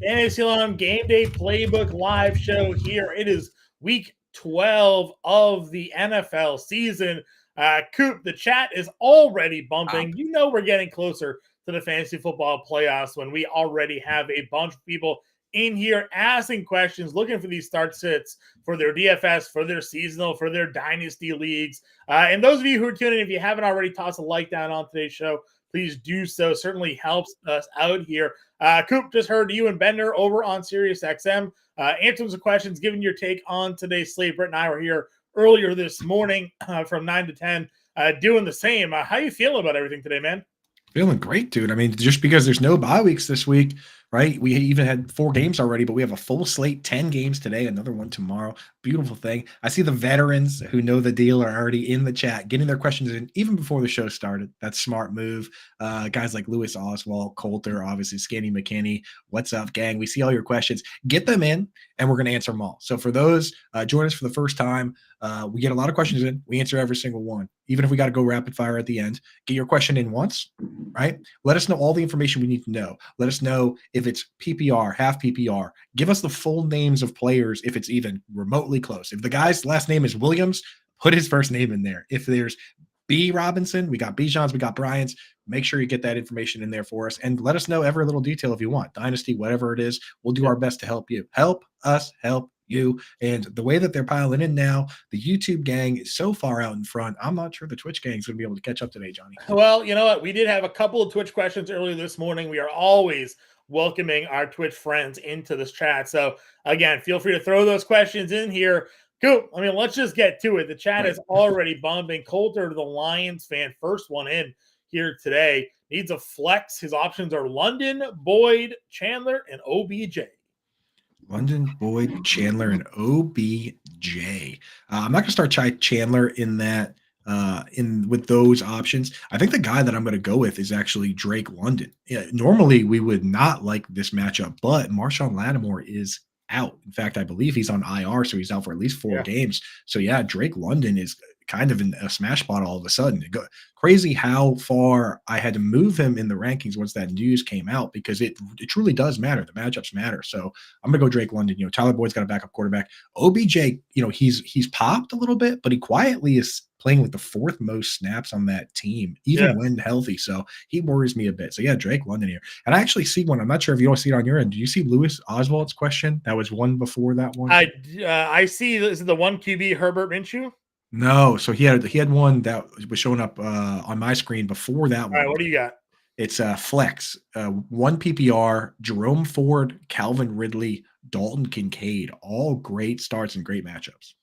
Fantasy Alarm Game Day Playbook live show here. It is week 12 of the NFL season. Coop, the chat is already bumping. You know we're getting closer to the fantasy football playoffs when we already have a bunch of people in here asking questions, looking for these start sits for their DFS, for their seasonal, for their dynasty leagues. And those of you who are tuning in, if you haven't already, toss a like down on today's show. Please do so. Certainly helps us out here. Coop, just heard you and Bender over on SiriusXM. Answering some questions, giving your take on today's slate. Brett and I were here earlier this morning from 9 to 10 doing the same. How you feeling about everything today, man? Feeling great, dude. I mean, just because there's no bye weeks this week, right? We even had 4 games already, but we have a full slate, 10 games today, another one tomorrow. Beautiful thing. I see the veterans who know the deal are already in the chat, getting their questions in even before the show started. That's smart move. Guys like Lewis Oswald, Coulter, obviously Skinny McKinney. What's up, gang? We see all your questions. Get them in, and we're going to answer them all. So for those join us for the first time, we get a lot of questions in. We answer every single one, even if we got to go rapid fire at the end. Get your question in once, right? Let us know all the information we need to know. Let us know if it's PPR, half PPR. Give us the full names of players if it's even remotely close. If the guy's last name is Williams, put his first name in there. If there's B. Robinson, we got Bijan's, we got Bryant's. Make sure you get that information in there for us. And let us know every little detail if you want. Dynasty, whatever it is, we'll do our best to help you. Help us help you. And the way that they're piling in now, the YouTube gang is so far out in front. I'm not sure the Twitch gang is going to be able to catch up today, Johnny. Well, you know what? We did have a couple of Twitch questions earlier this morning. We are always welcoming our Twitch friends into this chat. So again, feel free to throw those questions in here. Cool. I mean, let's just get to it. The chat is already bumping. Coulter, the Lions fan, first one in here today. Needs a flex. His options are London, Boyd, Chandler, and OBJ. London, Boyd, Chandler, and OBJ. I'm not going to start Chandler in that with those options. I think the guy that I'm going to go with is actually Drake London. Yeah, normally we would not like this matchup, but Marshawn Lattimore is out. In fact, I believe he's on IR, so he's out for at least 4 games. So yeah, Drake London is kind of in a smash spot all of a sudden. Crazy how far I had to move him in the rankings once that news came out, because it truly does matter. The matchups matter. So I'm gonna go Drake London. You know, Tyler Boyd's got a backup quarterback. OBJ, you know, he's popped a little bit, but he quietly is playing with the 4th most snaps on that team, even when healthy. So he worries me a bit. So yeah, Drake London here. And I actually see one. I'm not sure if you all see it on your end. Do you see Lewis Oswald's question? That was one before that one. I see. Is it the 1 QB Herbert Minshew? No, so he had one that was showing up on my screen before that one. All right, what do you got? It's flex, 1 PPR, Jerome Ford, Calvin Ridley, Dalton Kincaid, all great starts and great matchups.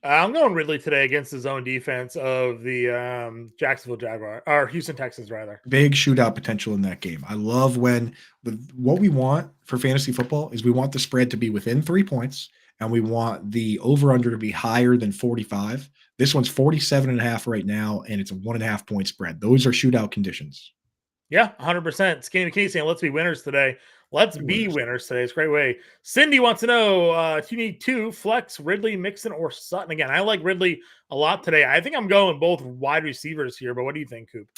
I'm going Ridley today against the zone defense of the Jacksonville Jaguars, or Houston Texans, rather. Big shootout potential in that game. I love when what we want for fantasy football is we want the spread to be within 3 points, and we want the over-under to be higher than 45. This one's 47.5 right now, and it's a 1.5 point spread. Those are shootout conditions. Yeah, 100%. Skinny McKinney saying, let's be winners today. Let's be winners today. It's a great way. Cindy wants to know if you need 2, flex, Ridley, Mixon, or Sutton. Again, I like Ridley a lot today. I think I'm going both wide receivers here, but what do you think, Coop?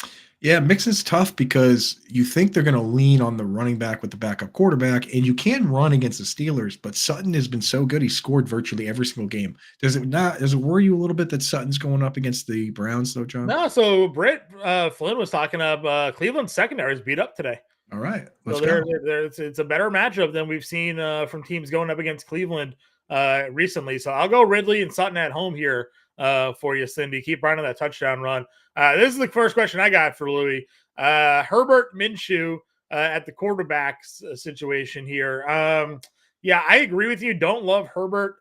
Yeah, Mixon's tough because you think they're going to lean on the running back with the backup quarterback, and you can run against the Steelers, but Sutton has been so good. He scored virtually every single game. Does it worry you a little bit that Sutton's going up against the Browns, though, John? No, so Britt Flynn was talking of Cleveland's secondary is beat up today. All right, let's go. It's a better matchup than we've seen from teams going up against Cleveland recently. So I'll go Ridley and Sutton at home here for you, Cindy. Keep running that touchdown run. This is the first question I got for Louis. Herbert Minshew at the quarterback situation here. Yeah, I agree with you. Don't love Herbert.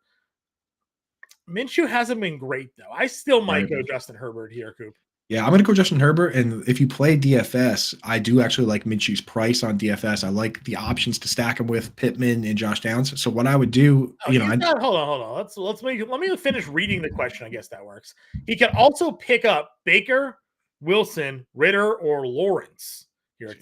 Minshew hasn't been great, though. I still might go Justin Herbert here, Coop. Yeah, I'm going to go Justin Herbert, and if you play DFS, I do actually like Minshew's price on DFS. I like the options to stack him with Pittman and Josh Downs. So what I would do, hold on. Let me finish reading the question. I guess that works. He can also pick up Baker, Wilson, Ritter, or Lawrence here.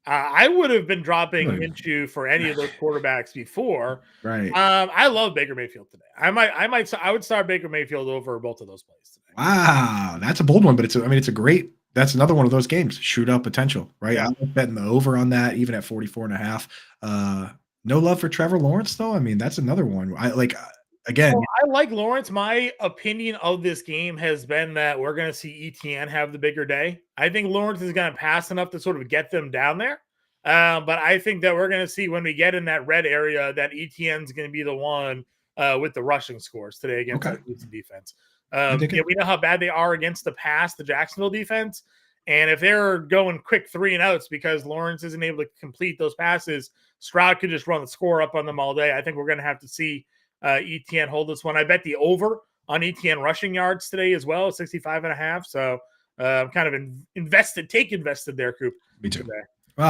I would have been dropping Minshew for any of those quarterbacks before. Right. I love Baker Mayfield today. I would start Baker Mayfield over both of those plays today. Wow, that's a bold one, but it's a great that's another one of those games, shootout potential, right? Yeah. I'm betting the over on that, even at 44.5. No love for Trevor Lawrence, though. I mean, that's another one. Again, Well, I like Lawrence. My opinion of this game has been that we're going to see ETN have the bigger day. I think Lawrence is going to pass enough to sort of get them down there. But I think that we're going to see when we get in that red area that ETN is going to be the one with the rushing scores today against okay, that Houston defense. I dig it. We know how bad they are against the pass, the Jacksonville defense. And if they're going quick 3 and outs because Lawrence isn't able to complete those passes, Stroud could just run the score up on them all day. I think we're going to have to see ETN hold this one. I bet the over on ETN rushing yards today as well, 65.5. So I'm kind of invested there, Coop. Me too. Today. Well,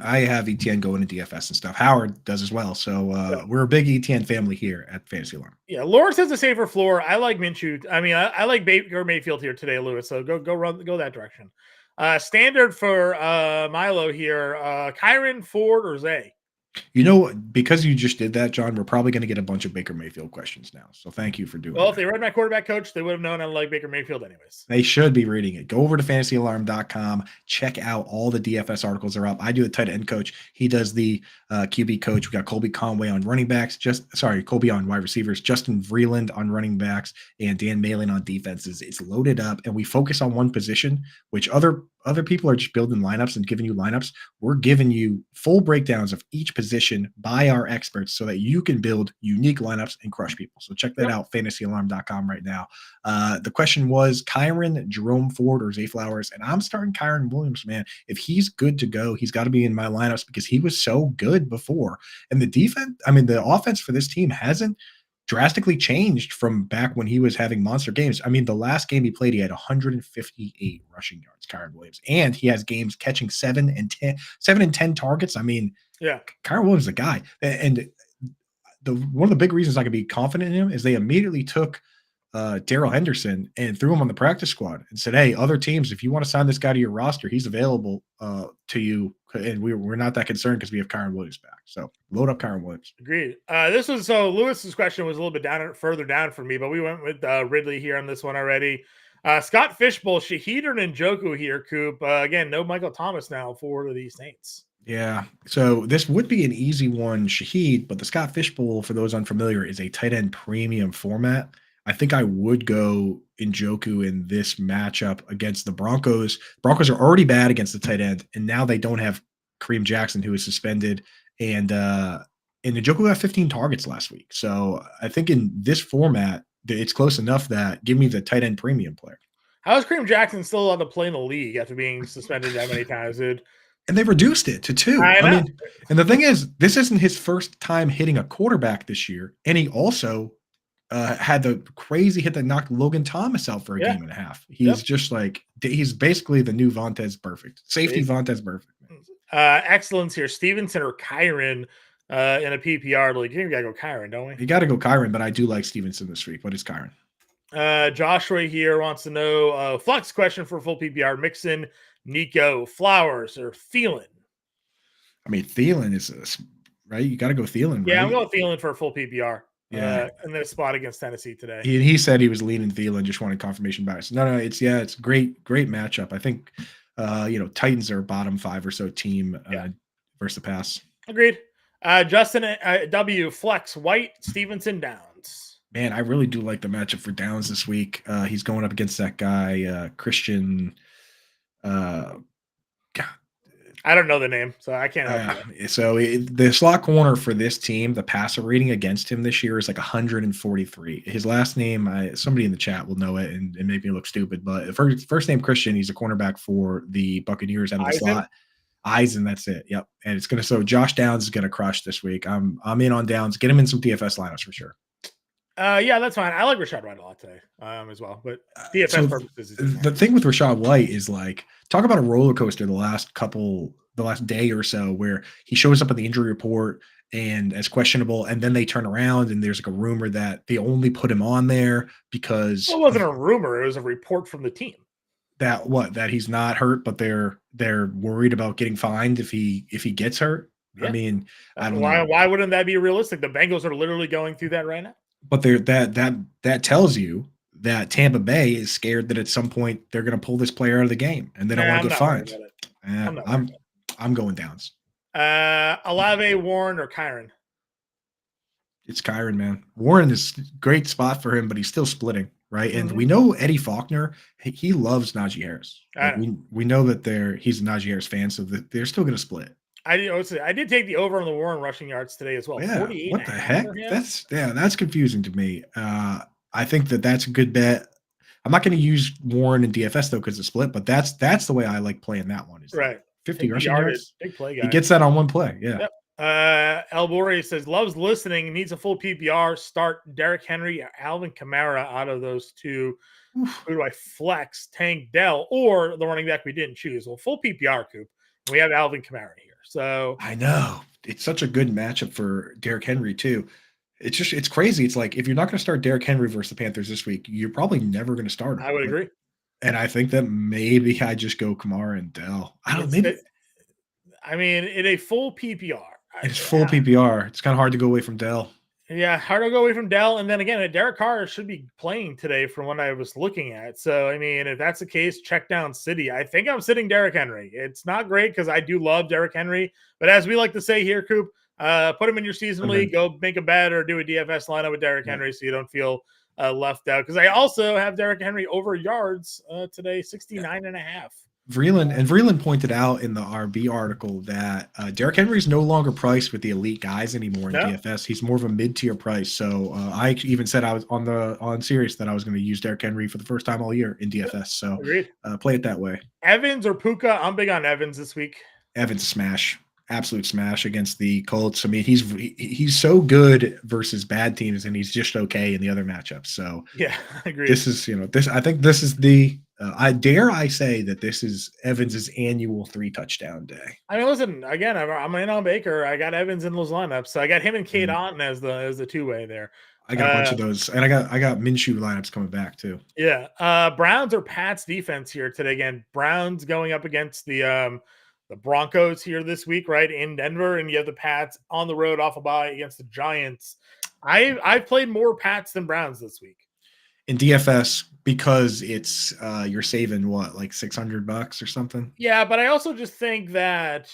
I have ETN going to DFS and stuff. Howard does as well. So Yeah. we're a big ETN family here at Fantasy Alarm. Yeah, Lawrence has a safer floor. I like Minshew. I mean, I like Baker Mayfield here today, Lewis. So go that direction. Standard for Milo here. Kyron, Ford, or Zay? Because you just did that, John, we're probably going to get a bunch of Baker Mayfield questions now. So thank you for doing Well, that. if they read my quarterback coach, they would have known I like Baker Mayfield anyways. They should be reading it. Go over to fantasyalarm.com. Check out all the DFS articles are up. I do the tight end coach. He does the QB coach. We got Colby Conway on running backs. Colby on wide receivers. Justin Vreeland on running backs. And Dan Malin on defenses. It's loaded up. And we focus on one position, which other people are just building lineups and giving you lineups. We're giving you full breakdowns of each position by our experts so that you can build unique lineups and crush people. So check that out, fantasyalarm.com right now. The question was Kyron, Jerome Ford, or Zay Flowers, and I'm starting Kyron Williams, man. If he's good to go, he's got to be in my lineups because he was so good before. And the offense for this team hasn't drastically changed from back when he was having monster games. I mean, the last game he played, he had 158 rushing yards, Kyron Williams, and he has games catching 7 and 10 targets. I mean, yeah, Kyron Williams is a guy. And one of the big reasons I can be confident in him is they immediately took Darrell Henderson and threw him on the practice squad and said, hey, other teams, if you want to sign this guy to your roster, he's available to you. And we're not that concerned because we have Kyron Williams back. So load up Kyron Williams. Agreed. Lewis's question was a little bit further down for me, but we went with Ridley here on this one already. Scott Fishbowl, Shahid or Njoku here, Coop. Again, no Michael Thomas now for the Saints. Yeah. So this would be an easy one, Shahid, but the Scott Fishbowl, for those unfamiliar, is a tight end premium format. I think I would go Njoku in this matchup against the Broncos. Broncos are already bad against the tight end, and now they don't have Kareem Jackson, who is suspended, and Njoku got 15 targets last week. So I think in this format, it's close enough that give me the tight end premium player. How is Kareem Jackson still allowed to play in the league after being suspended that many times, dude? And they reduced it to 2. I mean, and the thing is, this isn't his first time hitting a quarterback this year, and he also had the crazy hit that knocked Logan Thomas out for a game and a half. He's just like, he's basically the new Vontaze Perfect. Safety Vontaze Perfect. Excellence here. Stevenson or Kyron in a PPR league. You got to go Kyron, don't we? You got to go Kyron, but I do like Stevenson this week. What is Kyron? Joshua here wants to know, flex question for full PPR. Mixon, Nico, Flowers, or Thielen? I mean, Thielen is, right? You got to go Thielen, Yeah, right? I'm going Thielen for a full PPR. Yeah, in this spot against Tennessee today. He said he was leaning Thielen, just wanted confirmation bias. No, it's great matchup. I think Titans are a bottom 5 or so team versus the pass. Agreed. Justin W. Flex White, Stevenson Downs. Man, I really do like the matchup for Downs this week. He's going up against that guy Christian. I don't know the name, so I can't help you. So the slot corner for this team, the passer rating against him this year is like 143. His last name, somebody in the chat will know it and make me look stupid, but first name Christian, he's a cornerback for the Buccaneers out of the slot. Eisen, that's it. Yep. And so Josh Downs is gonna crush this week. I'm in on Downs. Get him in some DFS lineups for sure. Yeah, that's fine. I like Rachaad White a lot today, as well. But DFS purposes, the thing with Rachaad White is like, talk about a roller coaster the last day or so, where he shows up in the injury report and as questionable, and then they turn around and there's like a rumor that they only put him on there because it wasn't a rumor; it was a report from the team that he's not hurt, but they're worried about getting fined if he gets hurt. Yeah. I mean, I don't know. Why wouldn't that be realistic? The Bengals are literally going through that right now. But that tells you that Tampa Bay is scared that at some point they're going to pull this player out of the game and they don't want I'm to get not worried fined. about it. I'm not worried I'm going downs. Olave, Warren, or Kyron? It's Kyron, man. Warren is a great spot for him, but he's still splitting, right? And Mm-hmm. we know Eddie Faulkner, he loves Najee Harris. Like we know that he's a Najee Harris fan, so they're still going to split. I did take the over on the Warren rushing yards today as well. Yeah, 48. what the heck? That's confusing to me. I think that's a good bet. I'm not going to use Warren and DFS though because it's split, but that's the way I like playing that one. Is right. 50 rushing yards, big play guy. He gets that on one play. Yeah. Yep. El Bori says loves listening, needs a full PPR. Start Derrick Henry, Alvin Kamara out of those two. Oof. Who do I flex? Tank Dell or the running back we didn't choose? Well, full PPR, Coop. We have Alvin Kamara here. So I know it's such a good matchup for Derrick Henry too. It's crazy. It's like if you're not going to start Derrick Henry versus the Panthers this week, you're probably never going to start him. I would agree. And I think that maybe I just go Kamara and Dell. I don't know. In a full PPR. It's full PPR. It's kind of hard to go away from Dell. Yeah, hard to go away from Dell. And then again, Derek Carr should be playing today from what I was looking at. So, if that's the case, check down City. I think I'm sitting Derrick Henry. It's not great because I do love Derrick Henry. But as we like to say here, Coop, put him in your season league, go make a bet or do a DFS lineup with Derrick Henry so you don't feel left out. Because I also have Derrick Henry over yards today, 69.5. Vreeland pointed out in the RB article that Derrick Henry is no longer priced with the elite guys anymore in DFS. He's more of a mid-tier price. So I even said I was on Sirius that I was going to use Derrick Henry for the first time all year in DFS. So play it that way. Evans or Puka? I'm big on Evans this week. Evans smash, absolute smash against the Colts. He's so good versus bad teams, and he's just okay in the other matchups. So yeah, I agree. This is I think this is the. I say that this is Evans's annual 3 touchdown day. Listen, again, I'm in on Baker. I got Evans in those lineups, so I got him and Cade Otton as the 2-way there. I got a bunch of those, and I got Minshew lineups coming back too. Yeah, Browns or Pats defense here today. Again, Browns going up against the Broncos here this week, right in Denver, and you have the Pats on the road off a bye against the Giants. I've played more Pats than Browns this week. In DFS because it's you're saving what, like $600 or something. Yeah, but I also just think that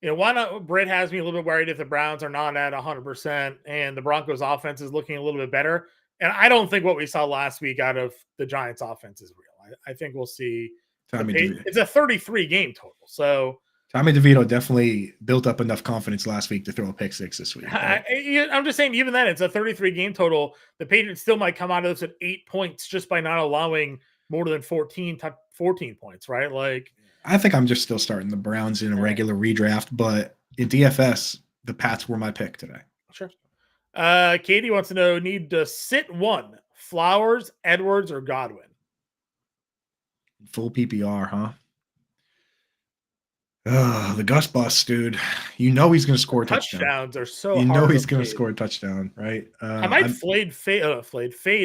why not? Britt has me a little bit worried if the Browns are not at 100% and the Broncos offense is looking a little bit better. And I don't think what we saw last week out of the Giants offense is real. I think we'll see. It's a 33 game total. So Tommy DeVito definitely built up enough confidence last week to throw a pick 6 this week. Right? I'm just saying, even then, it's a 33 game total. The Patriots still might come out of this at 8 points just by not allowing more than 14 points, right? Like, I think I'm just still starting the Browns in a regular redraft, but in DFS, the Pats were my pick today. Sure. Katie wants to know, need to sit one, Flowers, Edwards, or Godwin? Full PPR, huh? Oh, the Gus bus, dude. He's going to score a touchdown. Touchdowns are so hard. He's going to score a touchdown, right? I might fade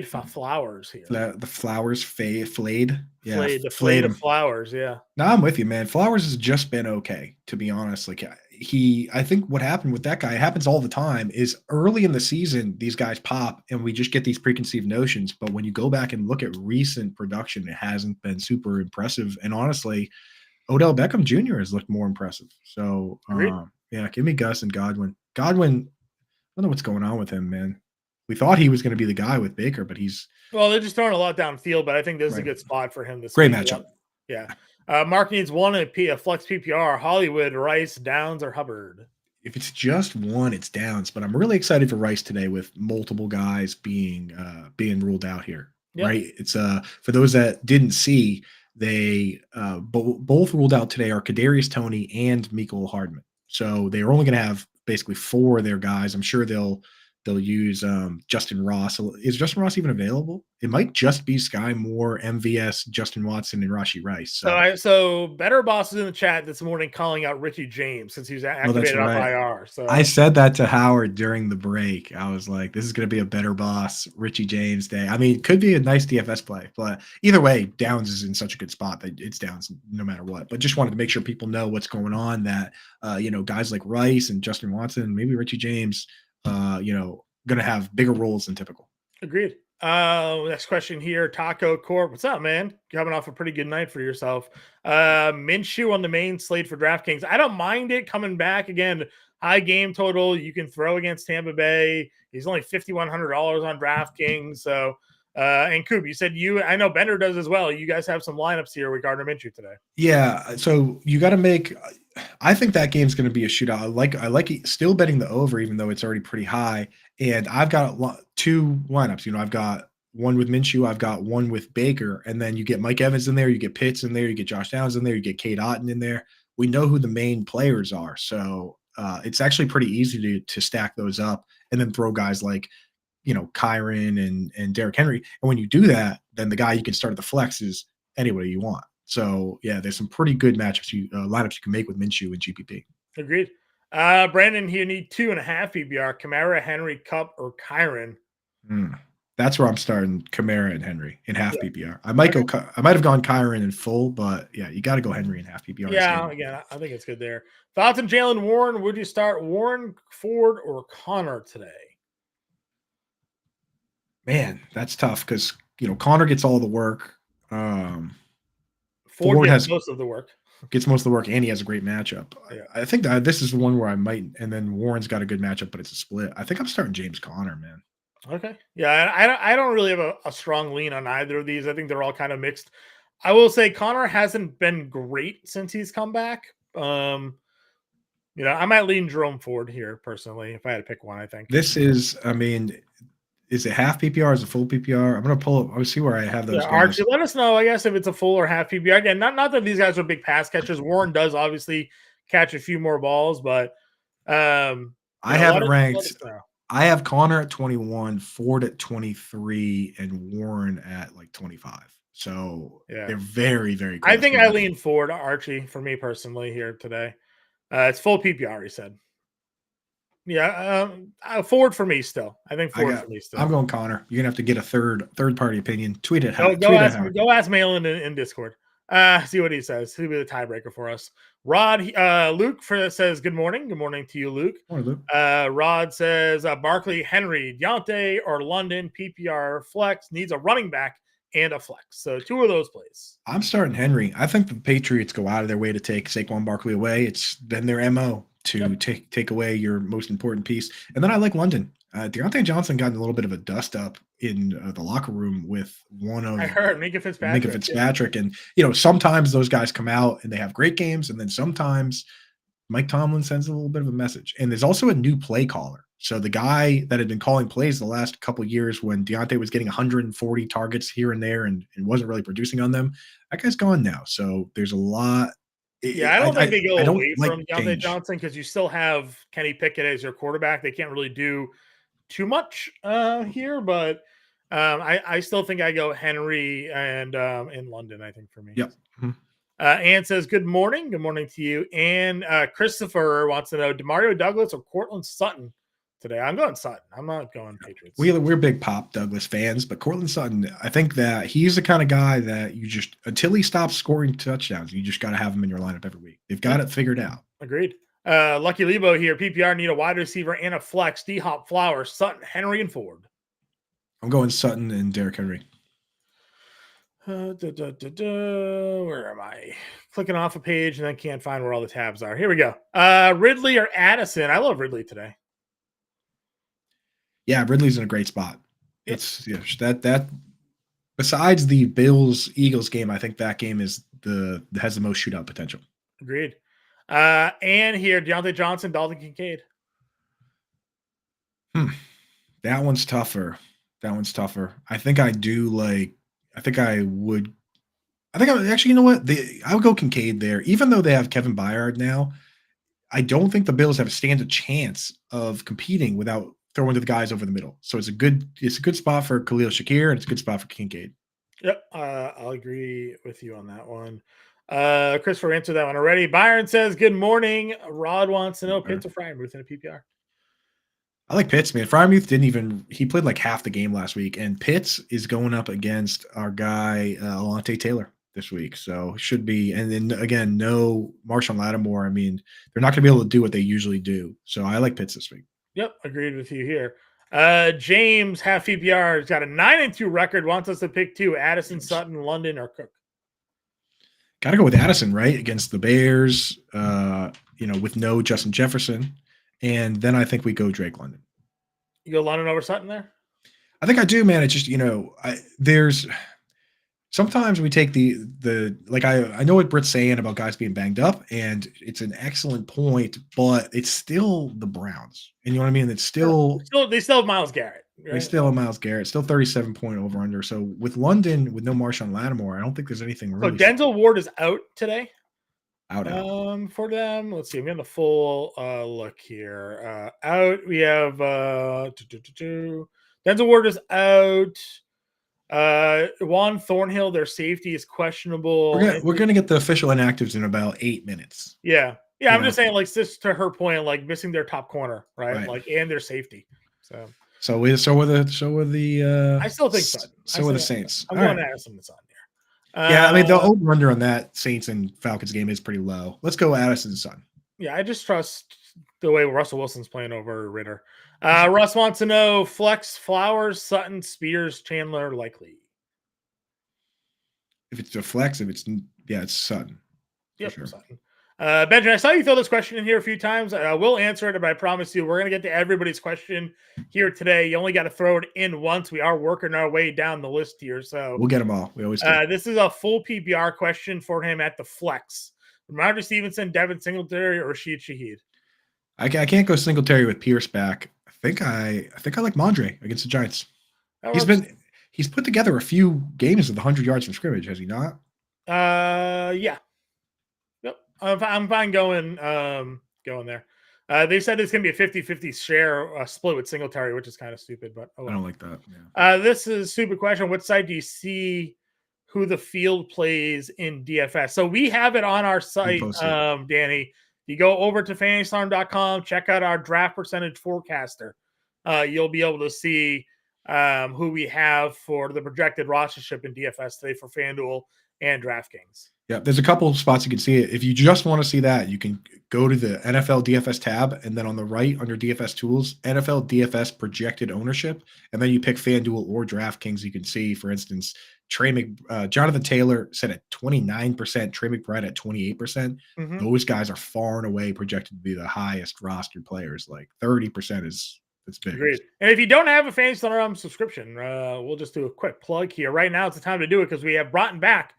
Flowers here. The Flowers flayed. Yeah, flayed him. Flowers, yeah. No, I'm with you, man. Flowers has just been okay, to be honest. Like I think what happened with that guy, it happens all the time, is early in the season, these guys pop and we just get these preconceived notions. But when you go back and look at recent production, it hasn't been super impressive. And honestly, Odell Beckham Jr. has looked more impressive. So, give me Gus and Godwin. Godwin, I don't know what's going on with him, man. We thought he was going to be the guy with Baker, but they're just throwing a lot downfield, but I think this is a good spot for him this Great week. matchup. Yeah. Mark needs one a flex PPR, Hollywood, Rice, Downs, or Hubbard. If it's just one, it's Downs, but I'm really excited for Rice today with multiple guys being ruled out here, right? It's for those that didn't see, they both ruled out today are Kadarius Toney and Mecole Hardman. So they are only going to have basically 4 of their guys. I'm sure they'll use Justin Ross. Is Justin Ross even available? It might just be Sky Moore, MVS, Justin Watson, and Rashee Rice. So Better Boss is in the chat this morning calling out Richie James since he's activated on IR. So I said that to Howard during the break. I was like, this is going to be a Better Boss Richie James day. I mean, it could be a nice DFS play, but either way, Downs is in such a good spot that it's Downs no matter what. But just wanted to make sure people know what's going on, that guys like Rice and Justin Watson, maybe Richie James, going to have bigger roles than typical. Agreed. Next question here. Taco Corp. What's up, man? Coming off a pretty good night for yourself. Minshew on the main slate for DraftKings. I don't mind it coming back again. High game total. You can throw against Tampa Bay. He's only $5,100 on DraftKings. So, and Coop, you said I know Bender does as well. You guys have some lineups here with Gardner Minshew today. Yeah. So you got to make. I think that game's going to be a shootout. I like still betting the over, even though it's already pretty high. And I've got two lineups. I've got one with Minshew, I've got one with Baker, and then you get Mike Evans in there, you get Pitts in there, you get Josh Downs in there, you get Cade Otton in there. We know who the main players are, so it's actually pretty easy to stack those up and then throw guys like Kyron and Derrick Henry. And when you do that, then the guy you can start at the flex is anybody you want. So yeah, there's some pretty good matchups lineups you can make with Minshew and GPP. Agreed. Brandon, you need 2.5 PPR. Kamara, Henry, Cup, or Kyron. That's where I'm starting Kamara and Henry in half PPR. I might have gone Kyron in full, but yeah, you got to go Henry in half PPR. Yeah, again, I think it's good there. Thoughts on Jalen Warren? Would you start Warren, Ford, or Connor today? Man, that's tough because Connor gets all the work. Ford gets most of the work. Gets most of the work, and he has a great matchup. Yeah. I think that this is one where I might, and then Warren's got a good matchup, but it's a split. I think I'm starting James Conner, man. Okay. Yeah, I don't really have a strong lean on either of these. I think they're all kind of mixed. I will say Connor hasn't been great since he's come back. I might lean Jerome Ford here personally if I had to pick one. I think this is. I mean, is it half PPR? Is it full PPR? I'm gonna pull up. I'll see where I have those. Yeah, Archie, let us know. I guess if it's a full or half PPR. Again, not that these guys are big pass catchers. Warren does obviously catch a few more balls, but I haven't ranked. I have Connor at 21, Ford at 23, and Warren at like 25. So they're very, very close. I think I lean Ford, Archie, for me personally here today. It's full PPR, he said. Yeah, Ford for me still. I think Ford for me still. I'm going Connor. You're gonna have to get a third party opinion. Tweet it. Go ask Malin in Discord. See what he says. He'll be the tiebreaker for us. Rod, Luke says good morning. Good morning to you, Luke. Morning, Luke. Rod says Barkley, Henry, Deontay, or London PPR flex needs a running back and a flex. So 2 of those plays. I'm starting Henry. I think the Patriots go out of their way to take Saquon Barkley away. It's been their MO to take away your most important piece. And then I like London. Deontay Johnson got a little bit of a dust up in the locker room with I heard Minka Fitzpatrick. And, sometimes those guys come out and they have great games. And then sometimes Mike Tomlin sends a little bit of a message. And there's also a new play caller. So the guy that had been calling plays the last couple of years when Deontay was getting 140 targets here and there and wasn't really producing on them, that guy's gone now. So there's a lot. Yeah, I don't think they go away from Deontay Johnson because you still have Kenny Pickett as your quarterback. They can't really do too much here, but I still think I go Henry and in London, I think for me. Yep. Mm-hmm. Ann says, good morning. Good morning to you. And Christopher wants to know, Demario Douglas or Cortland Sutton today? I'm going Sutton. I'm not going Patriots. We're big Pop Douglas fans, but Cortland Sutton, I think that he's the kind of guy that you just, until he stops scoring touchdowns, you just got to have him in your lineup every week. They've got it figured out. Agreed. Lucky Lebo here. PPR need a wide receiver and a flex. D-Hop, Flowers, Sutton, Henry, and Ford. I'm going Sutton and Derrick Henry. Where am I? Clicking off a page and then can't find where all the tabs are. Here we go. Ridley or Addison? I love Ridley today. Yeah, Ridley's in a great spot. It's that besides the Bills-Eagles game, I think that game has the most shootout potential. Agreed. And here, Deontay Johnson, Dalton Kincaid. That one's tougher. I think I would actually, you know what? I would go Kincaid there. Even though they have Kevin Byard now, I don't think the Bills have a standard chance of competing without throwing to the guys over the middle. So it's a good spot for Khalil Shakir, and it's a good spot for Kincaid. Yep, I'll agree with you on that one. Christopher answered that one already. Byron says, good morning. Rod wants to know Pitts or Freiermuth in a PPR. I like Pitts, man. Freiermuth he played like half the game last week, and Pitts is going up against our guy, Alontae Taylor this week. So should be, and then again, no Marshawn Lattimore. I mean, they're not going to be able to do what they usually do. So I like Pitts this week. Yep, agreed with you here. James, half PPR, has got a 9-2 record, wants us to pick 2, Addison, Sutton, London, or Cook. Got to go with Addison, right? Against the Bears, with no Justin Jefferson. And then I think we go Drake London. You go London over Sutton there? I think I do, man. It's just, there's sometimes we take the I know what Britt's saying about guys being banged up, and it's an excellent point, but it's still the Browns. And you know what I mean? It's still they still have Myles Garrett. Right? They still have Myles Garrett, still 37-point over under. So with London, with no Marshawn Lattimore, I don't think there's anything really. So Denzel Ward is out today. Out. For them. Let's see. We have the full look here. Out. We have Denzel Ward is out. Juan Thornhill, their safety, is questionable. We're gonna get the official inactives in about 8 minutes. Yeah. I'm just saying, like, this to her point, like missing their top corner, right? Like, and their safety. So are the. I still think Sutton. So are the Saints. I'm going to add some Sutton here. Yeah, I mean, the over-under on that Saints and Falcons game is pretty low. Let's go Addison Sutton. Yeah, I just trust the way Russell Wilson's playing over Ritter. Russ wants to know Flex, Flowers, Sutton, Spears, Chandler, likely. If it's a flex, it's Sutton. Yep, sure. Sutton. Benjamin, I saw you throw this question in here a few times. We'll answer it, but I promise you we're going to get to everybody's question here today. You only got to throw it in once. We are working our way down the list here. So we'll get them all. We always do. This is a full PPR question for him at the flex. Ramondre Stevenson, Devin Singletary, or Rashid Shaheed? I can't go Singletary with Pierce back. I think I like Mondre against the Giants. He's put together a few games with 100 yards from scrimmage, has he not? Yeah. Yep. I'm fine going there. They said it's going to be a 50-50 share split with Singletary, which is kind of stupid, but I don't like that. Yeah. This is a stupid question. What side do you see who the field plays in DFS? So we have it on our site, Danny. You go over to fantasystorm.com, check out our draft percentage forecaster. You'll be able to see who we have for the projected rostership in DFS today for FanDuel and DraftKings. Yeah, there's a couple of spots you can see it. If you just want to see that, you can go to the NFL DFS tab, and then on the right under DFS tools, NFL DFS projected ownership, and then you pick FanDuel or DraftKings. You can see, for instance, Jonathan Taylor set at 29%, Trey McBride at 28%. Mm-hmm. Those guys are far and away projected to be the highest rostered players. Like 30% is big. Agreed. And if you don't have a Fantasy Storm subscription, we'll just do a quick plug here. Right now, it's the time to do it because we have brought back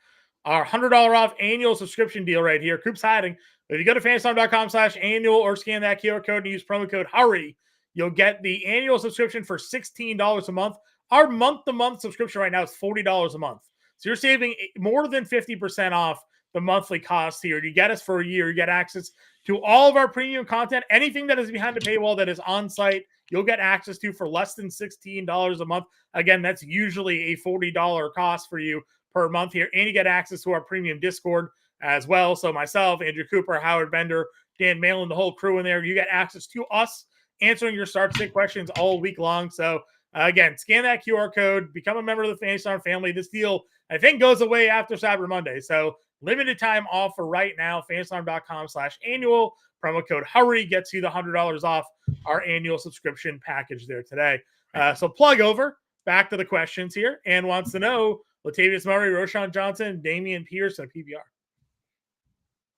our $100 off annual subscription deal right here. Coop's hiding. If you go to fantasystorm.com/annual or scan that QR code and use promo code HURRY, you'll get the annual subscription for $16 a month. Our month-to-month subscription right now is $40 a month. So you're saving more than 50% off the monthly cost here. You get us for a year. You get access to all of our premium content. Anything that is behind the paywall that is on site, you'll get access to for less than $16 a month. Again, that's usually a $40 cost for you per month here. And you get access to our premium Discord as well. So myself, Andrew Cooper, Howard Bender, Dan Malin, the whole crew in there, you get access to us answering your start-sit questions all week long. So again, scan that QR code, become a member of the Fantasy Storm family. This deal, I think, goes away after Cyber Monday. So limited time offer right now, fantasystorm.com/annual. Promo code HURRY gets you the $100 off our annual subscription package there today. So plug over, back to the questions here, and wants to know Latavius Murray, Roschon Johnson, Damian Pierce, and PPR.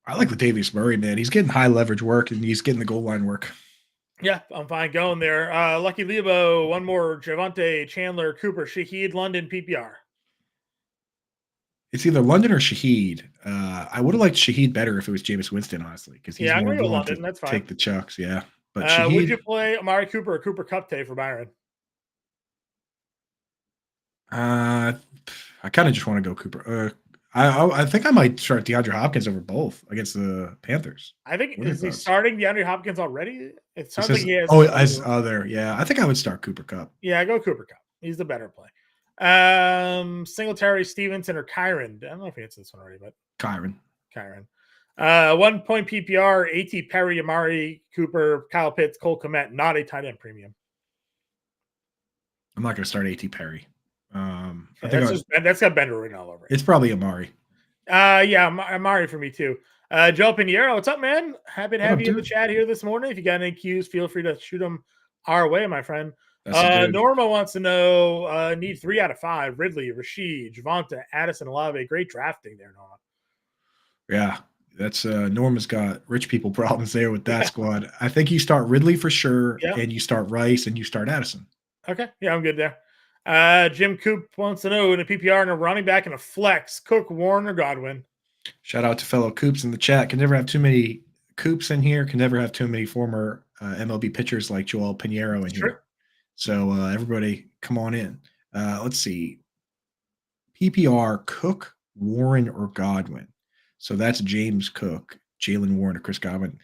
I like Latavius Murray, man. He's getting high leverage work, and he's getting the goal line work. Yeah, I'm fine going there. Lucky Lebo, one more, Javonte, Chandler, Cooper, Shaheed, London, PPR. It's either London or Shaheed. I would have liked Shaheed better if it was Jameis Winston, honestly, because he's more willing London. That's fine. Take the chucks. Yeah, but Shaheed, would you play Amari Cooper or Cooper Kupp today for Byron? I kind of just want to go Cooper. I think I might start DeAndre Hopkins over both against the Panthers. I think is he starting DeAndre Hopkins already? It sounds like he has. There. Yeah, I think I would start Cooper Kupp. Yeah, go Cooper Kupp. He's the better play. Singletary, Stevenson, or Kyron. I don't know if he answered this one already, but Kyron. 1 point PPR, A.T. Perry, Amari Cooper, Kyle Pitts, Cole Kmet, not a tight end premium. I'm not going to start A.T. Perry. That's got Bender written all over it. It's probably Amari. Yeah, Amari for me too. Joe Pinheiro, what's up, man? Happy to have you in the chat here this morning. If you got any cues, feel free to shoot them our way, my friend. That's a good. Norma wants to know, need 3 out of 5. Ridley, Rashid, Javonta, Addison, Olave. Great drafting there, Norma. Yeah, that's Norma's got rich people problems there with that Yeah. squad. I think you start Ridley for sure, Yeah. and you start Rice, and you start Addison. Okay. Yeah, I'm good there. Jim Coop wants to know in a PPR and a running back and a flex, Cook, Warren, or Godwin. Shout out to fellow Coops in the chat. Can never have too many Coops in here. Can never have too many former MLB pitchers like Joel Pinheiro in here. So everybody, come on in. Let's see. PPR, Cook, Warren, or Godwin. So that's James Cook, Jalen Warren, or Chris Godwin.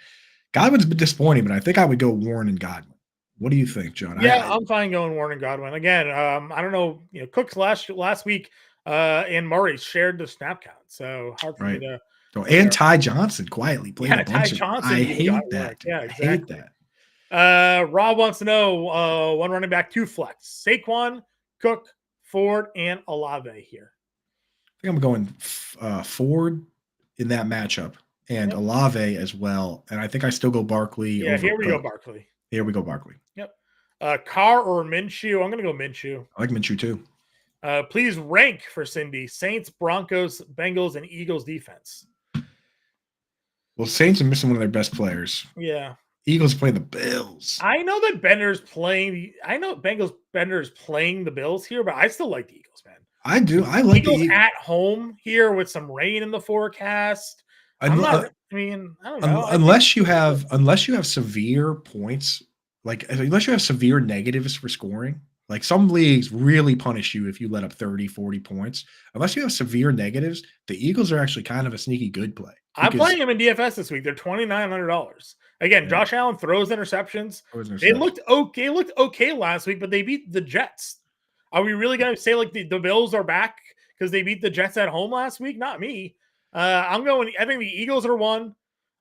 Godwin's been disappointing, but I think I would go Warren and Godwin. What do you think, John? Yeah, I'm fine going Warren and Godwin. Again, I don't know. Cook's last week and Murray shared the snap count, so hard for me to. And Ty Johnson quietly played a bunch Ty of. Johnson. I hate that. Yeah, exactly. I hate that. Rob wants to know one running back, 2 flex: Saquon, Cook, Ford, and Olave here. I think I'm going Ford in that matchup and Olave as well. And I think I still go Barkley. Yeah, here we go, Barkley. Here we go, Barkley. Yep. Carr or Minshew? I'm going to go Minshew. I like Minshew too. Please rank for Cindy: Saints, Broncos, Bengals, and Eagles defense. Well, Saints are missing one of their best players. Yeah. Eagles play the Bills. I know that Bender's playing. I know Bender's playing the Bills here, but I still like the Eagles, man. I do. I like Eagles at home here with some rain in the forecast. I don't know. Unless you have severe points, unless you have severe negatives for scoring, like some leagues really punish you if you let up 30, 40 points. Unless you have severe negatives, the Eagles are actually kind of a sneaky good play. I'm playing them in DFS this week. They're $2,900. Again, Josh Allen throws interceptions. They looked okay last week, but they beat the Jets. Are we really going to say like the Bills are back because they beat the Jets at home last week? Not me. I think the Eagles are 1.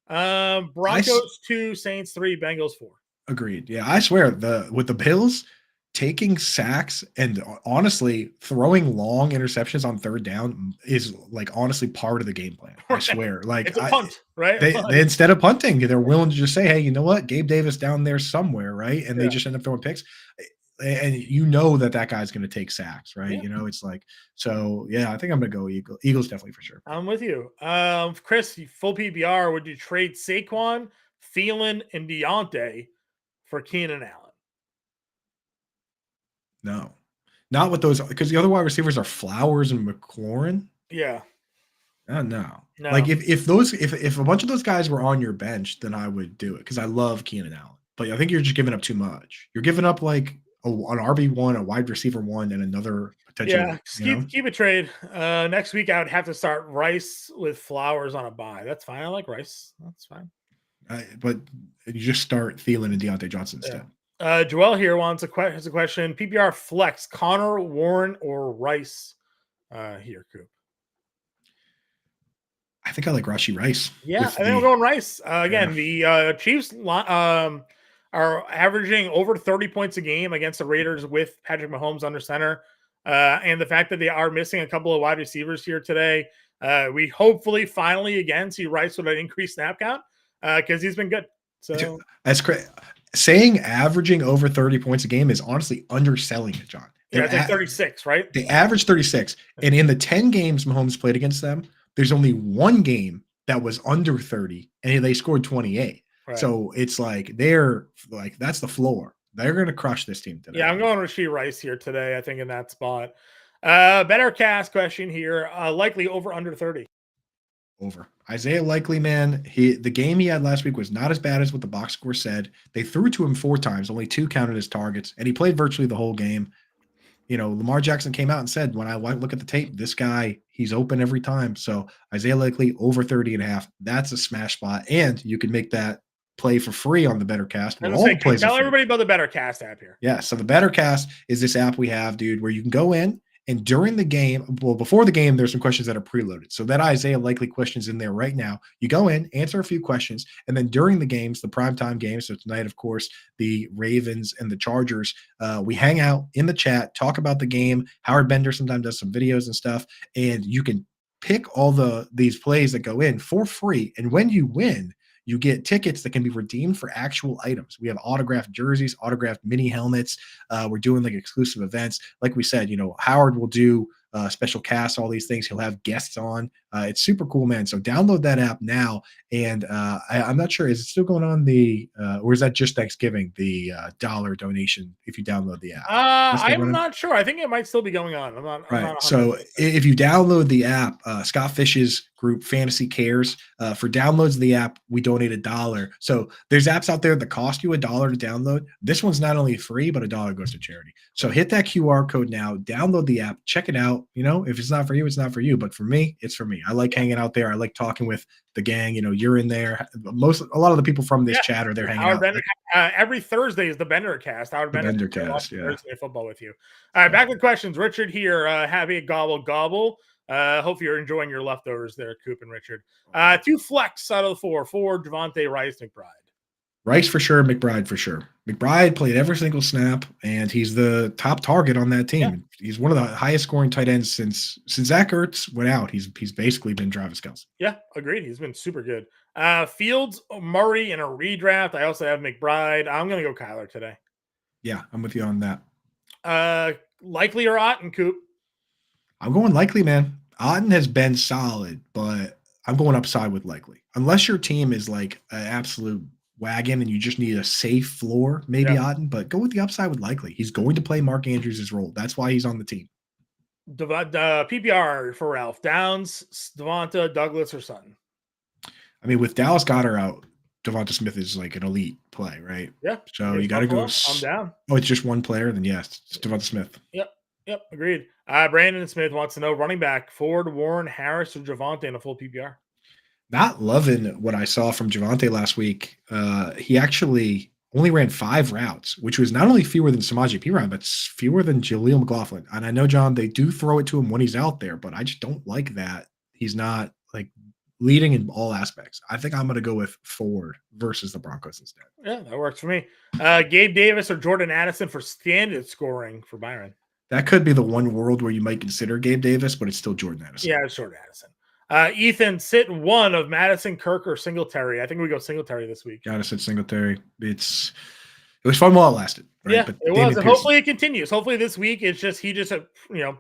Broncos 2, Saints 3, Bengals 4. Agreed. Yeah, I swear with the Bills taking sacks and honestly throwing long interceptions on third down is honestly part of the game plan. I swear. It's a punt, right? They instead of punting, they're willing to just say, hey, you know what? Gabe Davis down there somewhere, right? And they just end up throwing picks. And that guy's going to take sacks, right? Yeah. It's like, so yeah, I think I'm going to go Eagles definitely for sure. I'm with you. Chris, full PPR, would you trade Saquon, Thielen, and Deontay for Keenan Allen? No, not with those, because the other wide receivers are Flowers and McLaurin. Yeah. No. Like if a bunch of those guys were on your bench, then I would do it because I love Keenan Allen. But I think you're just giving up too much. You're giving up like an RB1, a wide receiver 1, and another potential. Yeah, keep a trade. Next week I would have to start Rice with Flowers on a bye. That's fine. I like Rice. That's fine. But you just start Thielen and Deontay Johnson instead. Joel here has a question. PPR flex, Connor, Warren, or Rice here, Coop? I think I like Rashee Rice. Yeah, I think I'm going Rice. Again, the Chiefs are averaging over 30 points a game against the Raiders with Patrick Mahomes under center. And the fact that they are missing a couple of wide receivers here today, we hopefully finally again see Rice with an increased snap count because he's been good. So that's great. Saying averaging over 30 points a game is honestly underselling it, John. It's like 36, right? They average 36. And in the 10 games Mahomes played against them, there's only one game that was under 30, and they scored 28. Right. So it's like that's the floor. They're going to crush this team today. Yeah, I'm going Rashee Rice here today, I think, in that spot. Better cast question here. Likely over under 30. Over. Isaiah Likely, man, the game he had last week was not as bad as what the box score said. They threw to him 4 times, only 2 counted as targets, and he played virtually the whole game. Lamar Jackson came out and said, when I look at the tape, this guy, he's open every time. So Isaiah Likely over 30.5. That's a smash spot. And you can make that play for free on the Better Cast. Tell everybody about the Better Cast app here. Yeah. So the Better Cast is this app we have, dude, where you can go in and during the game, before the game, there's some questions that are preloaded. So that Isaiah Likely question's in there right now. You go in, answer a few questions, and then during the games, the primetime games, so tonight, of course, the Ravens and the Chargers, we hang out in the chat, talk about the game. Howard Bender sometimes does some videos and stuff, and you can pick all these plays that go in for free. And when you win, you get tickets that can be redeemed for actual items. We have autographed jerseys, autographed mini helmets. We're doing like exclusive events. Like we said, Howard will do special casts, all these things. He'll have guests on. It's super cool, man. So download that app now. And I'm not sure, is it still going on or is that just Thanksgiving, the dollar donation if you download the app? I'm not sure. I think it might still be going on. I'm Right. not 100% So if you download the app, Scott Fish's group Fantasy Cares, for downloads of the app, we donate $1. So there's apps out there that cost you $1 to download. This one's not only free, but $1 goes to charity. So hit that QR code now, download the app, check it out. If it's not for you, it's not for you. But for me, it's for me. I like hanging out there. I like talking with the gang. You're in there. A lot of the people from this chat are there hanging out. Bender, every Thursday is the Bender cast. Howard Bender cast, Thursday football with you. All right, back with questions. Richard here. Happy gobble gobble. Hope you're enjoying your leftovers there, Coop and Richard. 2 flex out of the 4. Javonte, Rice, McBride. Rice for sure, McBride for sure. McBride played every single snap, and he's the top target on that team. Yeah. He's one of the highest scoring tight ends since Zach Ertz went out. He's basically been Travis Kelce. Yeah, agreed. He's been super good. Fields, Murray in a redraft. I also have McBride. I'm going to go Kyler today. Yeah, I'm with you on that. Likely or Otten, Coop? I'm going likely, man. Otten has been solid, but I'm going upside with likely. Unless your team is like an absolute wagon and you just need a safe floor, maybe Otten, but go with the upside with likely. He's going to play Mark Andrews' role. That's why he's on the team. PPR for Ralph. Downs, Devonta, Douglas, or Sutton? I mean, with Dallas Goedert out, Devonta Smith is like an elite play, right? Yeah. So you got to go. I'm down. Oh, it's just one player? Then yes, it's Devonta Smith. Yep. Agreed. Brandon Smith wants to know running back, Ford, Warren, Harris, or Javonte in a full PPR? Not loving what I saw from Javonte last week. He actually only ran 5 routes, which was not only fewer than Samaje Perine, but fewer than Jaleel McLaughlin. And I know, John, they do throw it to him when he's out there, but I just don't like that. He's not like leading in all aspects. I think I'm going to go with Ford versus the Broncos instead. Yeah, that works for me. Gabe Davis or Jordan Addison for standard scoring for Byron? That could be the one world where you might consider Gabe Davis, but it's still Jordan Addison. Yeah, it's Jordan Addison. Ethan, sit one of Madison, Kirk, or Singletary. I think we go Singletary this week. Gotta sit Singletary. It was fun while it lasted. Right? Yeah, but it was. And hopefully it continues. Hopefully this week he just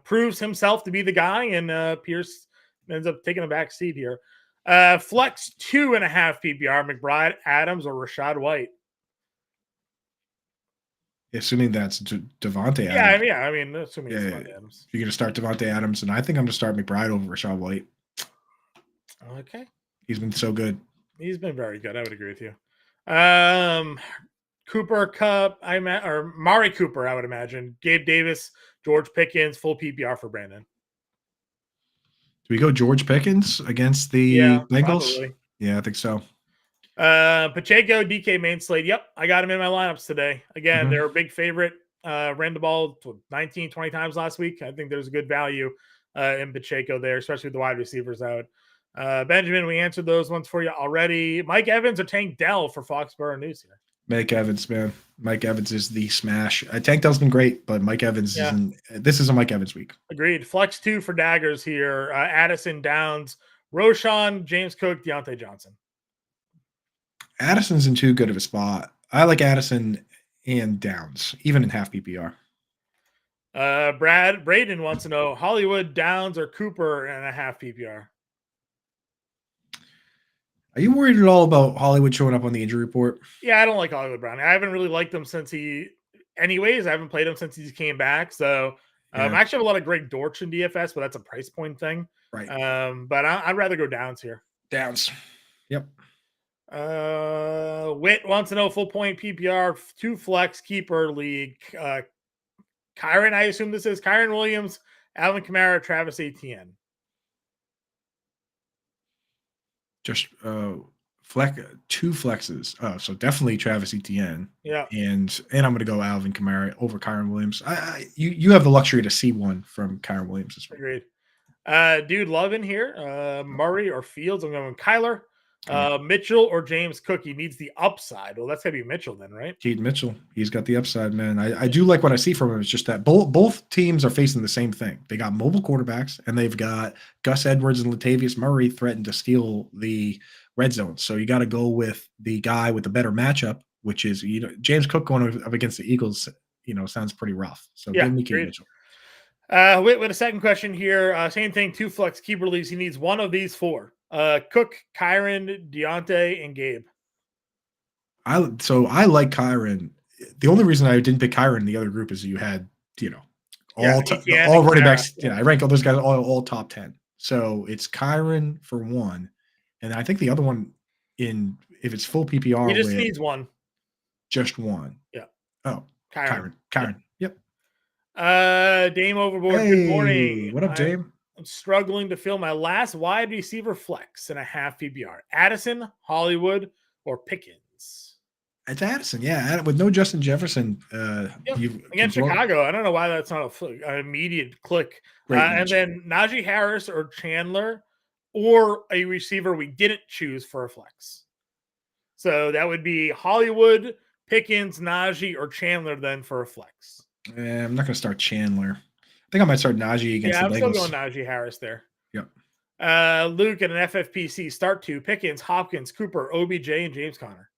proves himself to be the guy, and Pierce ends up taking a back seat here. Flex 2.5 PPR, McBride, Adams, or Rashad White. Assuming that's Devontae Adams. Yeah, I mean, assuming it's Adams. You're going to start Devontae Adams, and I think I'm going to start McBride over Rashad White. Okay. He's been so good. He's been very good. I would agree with you. Cooper Cup, or Mari Cooper, I would imagine. Gabe Davis, George Pickens, full PPR for Brandon. Do we go George Pickens against the Bengals? Probably. Yeah, I think so. Pacheco, DK main slate. Yep, I got him in my lineups today. Again, they're a big favorite. Ran the ball 19, 20 times last week. I think there's a good value in Pacheco there, especially with the wide receivers out. Benjamin, we answered those ones for you already. Mike Evans or Tank Dell for Foxborough News here? Mike Evans, man. Mike Evans is the smash. Tank Dell's been great, but Mike Evans isn't. This is a Mike Evans week. Agreed. Flex 2 for Daggers here. Addison, Downs, Roshan, James Cook, Deontay Johnson. Addison's in too good of a spot. I like Addison and Downs, even in half PPR. Braden wants to know Hollywood, Downs, or Cooper in a half PPR. Are you worried at all about Hollywood showing up on the injury report? Yeah, I don't like Hollywood Brown. I haven't really liked him since I haven't played him since he came back. So I actually have a lot of Greg Dortch in DFS, but that's a price point thing. Right. But I'd rather go Downs here. Downs. Yep. Witt wants to know full point PPR, 2 flex keeper league. Kyron, I assume this is Kyron Williams, Alvin Kamara, Travis Etienne. Just 2 flexes. Oh, so definitely Travis Etienne. Yeah. And I'm going to go Alvin Kamara over Kyron Williams. You have the luxury to see one from Kyron Williams this week. Agreed. Dude, love in here. Murray or Fields. I'm going Kyler. Mitchell or James Cook. He needs the upside. Well, that's going to be Mitchell then, right? Keaton Mitchell. He's got the upside, man. I do like what I see from him. It's just that both teams are facing the same thing. They got mobile quarterbacks, and they've got Gus Edwards and Latavius Murray threatened to steal the red zone. So you got to go with the guy with the better matchup, which is James Cook going up against the Eagles. Sounds pretty rough. So Yeah, give me Keaton agreed. Mitchell. With a second question here. Same thing, 2 flex keeper leagues. He needs one of these 4. Cook, Kyron, Deontay, and Gabe. I like Kyron. The only reason I didn't pick Kyron in the other group is you had, all running backs. Yeah, I rank all those guys all top 10. So it's Kyron for one, and I think the other one if it's full PPR, he just needs one. Just one. Yeah. Oh, Kyron. Yep. Dame Overboard. Hey, good morning. What up, Dame? I'm struggling to fill my last wide receiver flex in a half PPR. Addison, Hollywood, or Pickens. It's Addison, yeah. With no Justin Jefferson, against Chicago. I don't know why that's not an immediate click. And then Najee Harris or Chandler, or a receiver we didn't choose for a flex. So that would be Hollywood, Pickens, Najee, or Chandler then for a flex. I'm not going to start Chandler. I think I might start Najee against the Bengals. Yeah, I'm still going Najee Harris there. Yep. Luke at an FFPC start 2, Pickens, Hopkins, Cooper, OBJ, and James Conner.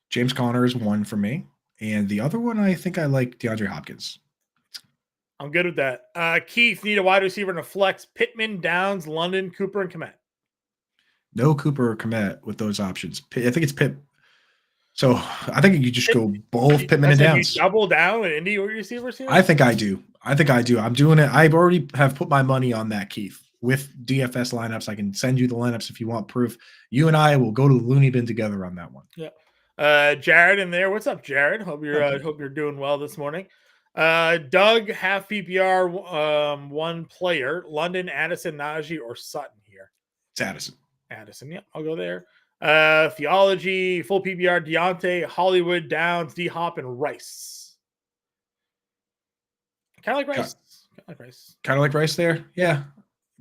James Conner is one for me. And the other one, I think I like DeAndre Hopkins. I'm good with that. Keith, need a wide receiver and a flex. Pittman, Downs, London, Cooper, and Kmet. No Cooper or Kmet with those options. I think it's Pitt. So I think you just go both Pittman and Downs. You double down with Indy receivers here? I think I do. I'm doing it. I've already have put my money on that, Keith. With DFS lineups, I can send you the lineups if you want proof. You and I will go to the loony bin together on that one. Yeah. Jared in there. What's up, Jared? Hope you're doing well this morning. Doug, half PPR, one player. London, Addison, Najee, or Sutton here? It's Addison. Yeah, I'll go there. Theology, full PPR, Deontay, Hollywood, Downs, D-Hop, and Rice. Kind of like Rice. Kind of like Rice there? Yeah.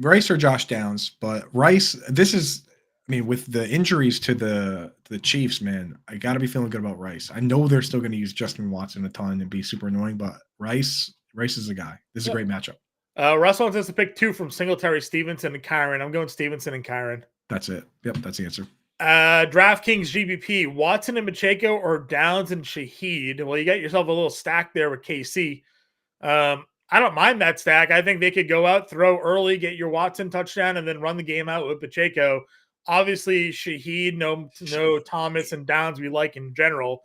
Rice or Josh Downs, but Rice, with the injuries to the Chiefs, man, I got to be feeling good about Rice. I know they're still going to use Justin Watson a ton and be super annoying, but Rice is the guy. This is a great matchup. Russ wants us to pick 2 from Singletary, Stevenson, and Kyron. I'm going Stevenson and Kyron. That's it. Yep, that's the answer. DraftKings GBP, Watson and Pacheco or Downs and Shaheed. Well, you got yourself a little stack there with KC. I don't mind that stack. I think they could go out, throw early, get your Watson touchdown, and then run the game out with Pacheco. Obviously, Shaheed, no Thomas and Downs we like in general.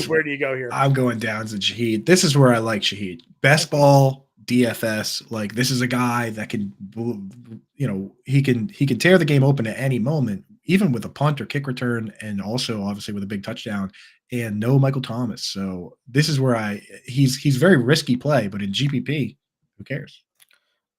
Where do you go here? I'm going Downs and Shaheed. This is where I like Shaheed. Best ball, DFS. Like, this is a guy that can, he can tear the game open at any moment, even with a punt or kick return, and also obviously with a big touchdown. And no Michael Thomas. So this is where he's very risky play, but in GPP, who cares?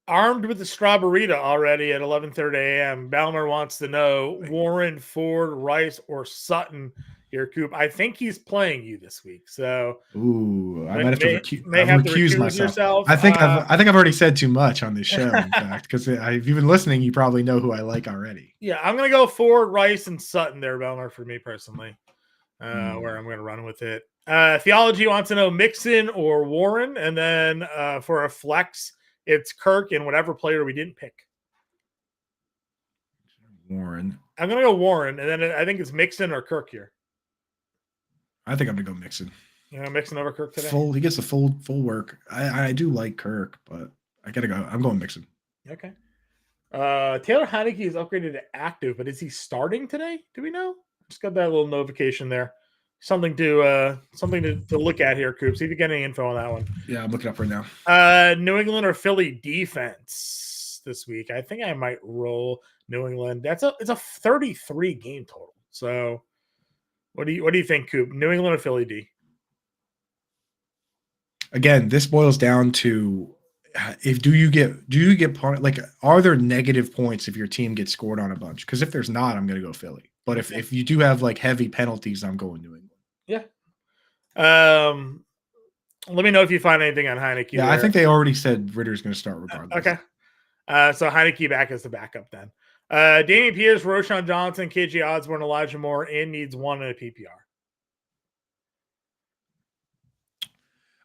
Armed with the strawberryta already at 11:30 a.m. Balmer wants to know Warren, Ford, Rice, or Sutton here, Coop. I think he's playing you this week. So I might have to recuse myself. I think I've already said too much on this show, in fact, because if you've been listening, you probably know who I like already. Yeah, I'm gonna go Ford, Rice, and Sutton there, Balmer, for me personally. Where I'm going to run with it. Theology wants to know Mixon or Warren, and then for a flex, it's Kirk and whatever player we didn't pick. Warren. I'm going to go Warren, and then I think it's Mixon or Kirk here. I think I'm going to go Mixon. Mixon over Kirk today? He gets the full work. I do like Kirk, but I got to go. I'm going Mixon. Okay. Taylor Heineke is upgraded to active, but is he starting today? Do we know? Just got that little notification there. Something to look at here, Coop. See if you get any info on that one. Yeah, I'm looking up right now. New England or Philly defense this week. I think I might roll New England. It's a 33 game total. So what do you think, Coop? New England or Philly D? Again, this boils down to do you get like, are there negative points if your team gets scored on a bunch? Because if there's not, I'm going to go Philly. But if you do have like heavy penalties, I'm going New England. Yeah. Let me know if you find anything on Heineke. Yeah, there. I think they already said Ritter's going to start regardless. Okay. So Heineke back as the backup then. Damian Pierce, Roshan Johnson, KJ Osborne, Elijah Moore, and needs one in a PPR.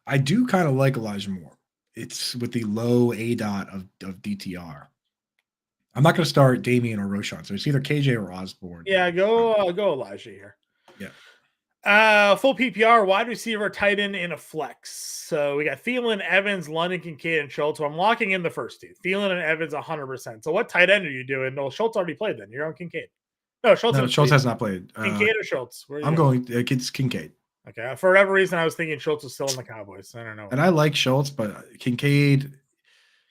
I do kind of like Elijah Moore. It's with the low ADOT of DTR. I'm not going to start Damian or Roshan, so it's either KJ or Osborne. Yeah, go Elijah here. Yeah. Full PPR, wide receiver, tight end, and a flex. So we got Thielen, Evans, London, Kincaid, and Schultz. So I'm locking in the first two. Thielen and Evans 100%. So what tight end are you doing? No, Schultz already played then. You're on Kincaid. No, Schultz has not played. Kincaid or Schultz? I'm going against Kincaid. Okay. For whatever reason, I was thinking Schultz was still in the Cowboys. I don't know. And I like Schultz, but Kincaid,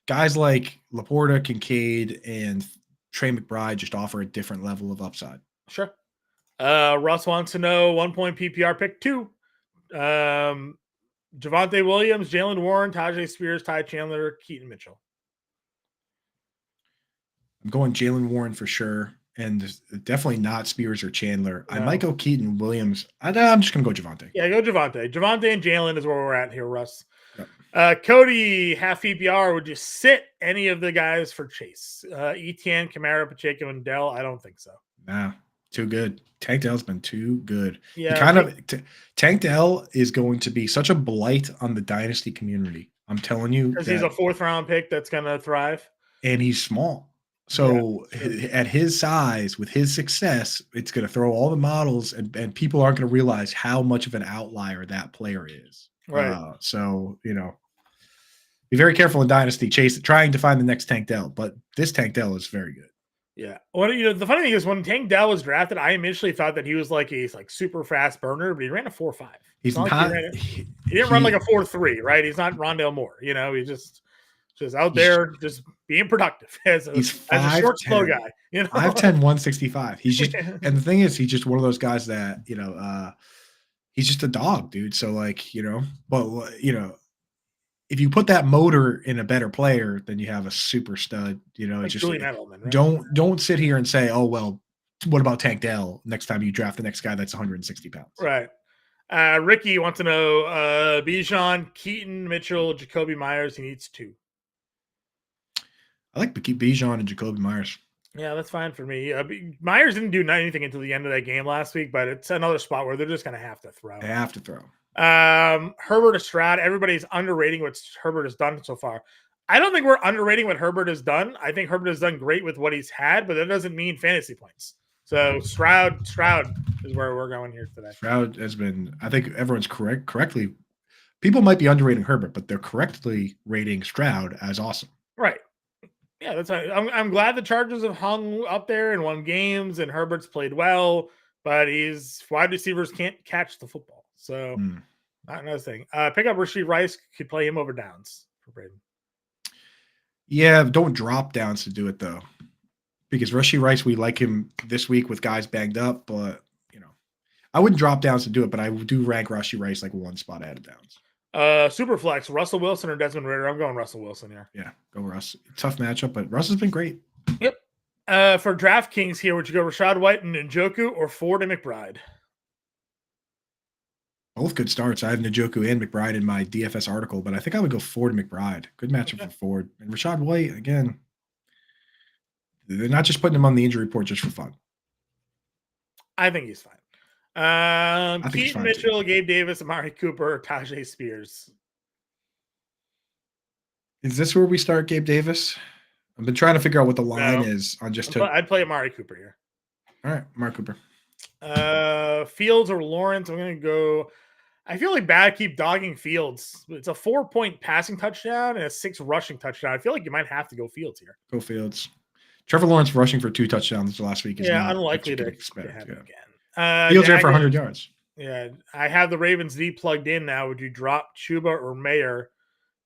guys like Laporta, Kincaid, and Trey McBride just offer a different level of upside. Sure. Russ wants to know 1 point PPR pick 2. Javonte Williams, Jalen Warren, Tajay Spears, Ty Chandler, Keaton Mitchell. I'm going Jalen Warren for sure, and definitely not Spears or Chandler. No. I might go Keaton Williams. I'm just going to go Javonte. Yeah, go Javonte. Javonte and Jalen is where we're at here, Russ. Yep. Cody, half PPR, would you sit any of the guys for Chase? Etienne, Kamara, Pacheco, and Dell? I don't think so. Nah, too good. Tank Dell's been too good. Yeah, Tank Dell is going to be such a blight on the dynasty community. I'm telling you, because he's a 4th round pick that's going to thrive, and he's small. So at his size, with his success, it's going to throw all the models, and people aren't going to realize how much of an outlier that player is. Right. So be very careful in dynasty trying to find the next Tank Dell, but this Tank Dell is very good. Yeah. Well, the funny thing is, when Tank Dell was drafted, I initially thought that he was like a super fast burner, but he ran a 4.5. He's not. He didn't run like a 4.3, right? He's not Rondale Moore. He's just out there, just being productive as a short, slow guy. 5'10", 165. He's just, and the thing is, he's just one of those guys that he's just a dog, dude. So but if you put that motor in a better player, then you have a super stud. Like just Julian Edelman, right? Don't sit here and say, oh well, what about Tank Dell next time you draft the next guy that's 160 pounds? Right. Ricky wants to know Bijan, Keaton, Mitchell, Jacoby Myers. He needs 2. I like Bijan and Jacoby Myers. Yeah, that's fine for me. Myers didn't do anything until the end of that game last week, but it's another spot where they're just going to have to throw. They have to throw. Herbert or Stroud, everybody's underrating what Herbert has done so far. I don't think we're underrating what Herbert has done. I think Herbert has done great with what he's had, but that doesn't mean fantasy points. So Stroud is where we're going here today. Stroud has been, I think everyone's correctly. People might be underrating Herbert, but they're correctly rating Stroud as awesome. Right. Yeah, that's right. I'm glad the Chargers have hung up there and won games, and Herbert's played well, but wide receivers can't catch the football. So not another thing. Pick up Rashee Rice, could play him over Downs for Braden. Yeah, don't drop Downs to do it though, because Rashee Rice, we like him this week with guys banged up, but I wouldn't drop Downs to do it, but I do rank Rashee Rice like 1 spot ahead of Downs. Superflex, Russell Wilson or Desmond Ridder? I'm going Russell Wilson here. Yeah, go Russ. Tough matchup, but Russ has been great. Yep. For DraftKings here, would you go Rachaad White and Njoku or Ford and McBride? Both good starts. I have Njoku and McBride in my DFS article, but I think I would go Ford and McBride. Good matchup for Ford. And Rachaad White, again, they're not just putting him on the injury report just for fun. I think he's fine. Keaton Mitchell, too. Gabe Davis, Amari Cooper, Tajay Spears. Is this where we start Gabe Davis? I've been trying to figure out what the line is on just. I'd play Amari Cooper here. All right, Amari Cooper. Fields or Lawrence? I'm going to go. I feel like bad keep dogging Fields. It's a 4-point passing touchdown and a 6 rushing touchdown. I feel like you might have to go Fields here. Go Fields. Trevor Lawrence rushing for 2 touchdowns last week is unlikely to happen again. Fields there for 100 yards. Yeah, I have the Ravens D plugged in now. Would you drop Chuba or Mayer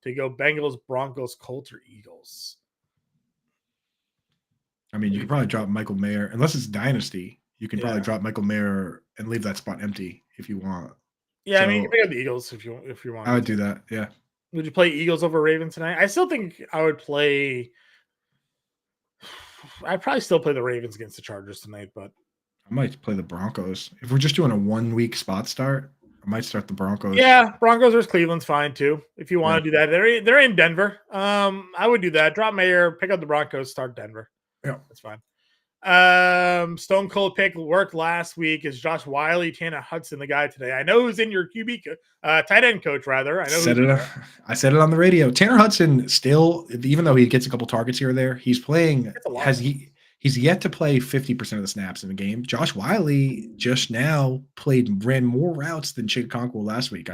to go Bengals, Broncos, Colts, or Eagles? I mean, you could probably drop Michael Mayer. Unless it's Dynasty, you can probably drop Michael Mayer and leave that spot empty if you want. Yeah, I mean, you can pick up the Eagles if you want. I would do that, yeah. Would you play Eagles over Ravens tonight? I still think I would play – I'd probably still play the Ravens against the Chargers tonight, but – I might play the Broncos. If we're just doing a 1-week spot start, I might start the Broncos. Yeah, Broncos versus Cleveland's fine too. If you want to do that, they're in Denver. I would do that. Drop Mayer, pick up the Broncos, start Denver. Yeah, that's fine. Stone Cold pick worked last week. Is Josh Wiley, Tanner Hudson the guy today? I know who's in your QB, tight end coach rather. I know who's in there. I said it on the radio. Tanner Hudson still, even though he gets a couple targets here or there, he's playing. He's yet to play 50% of the snaps in the game. Josh Wiley just now ran more routes than Chig Conquo last week.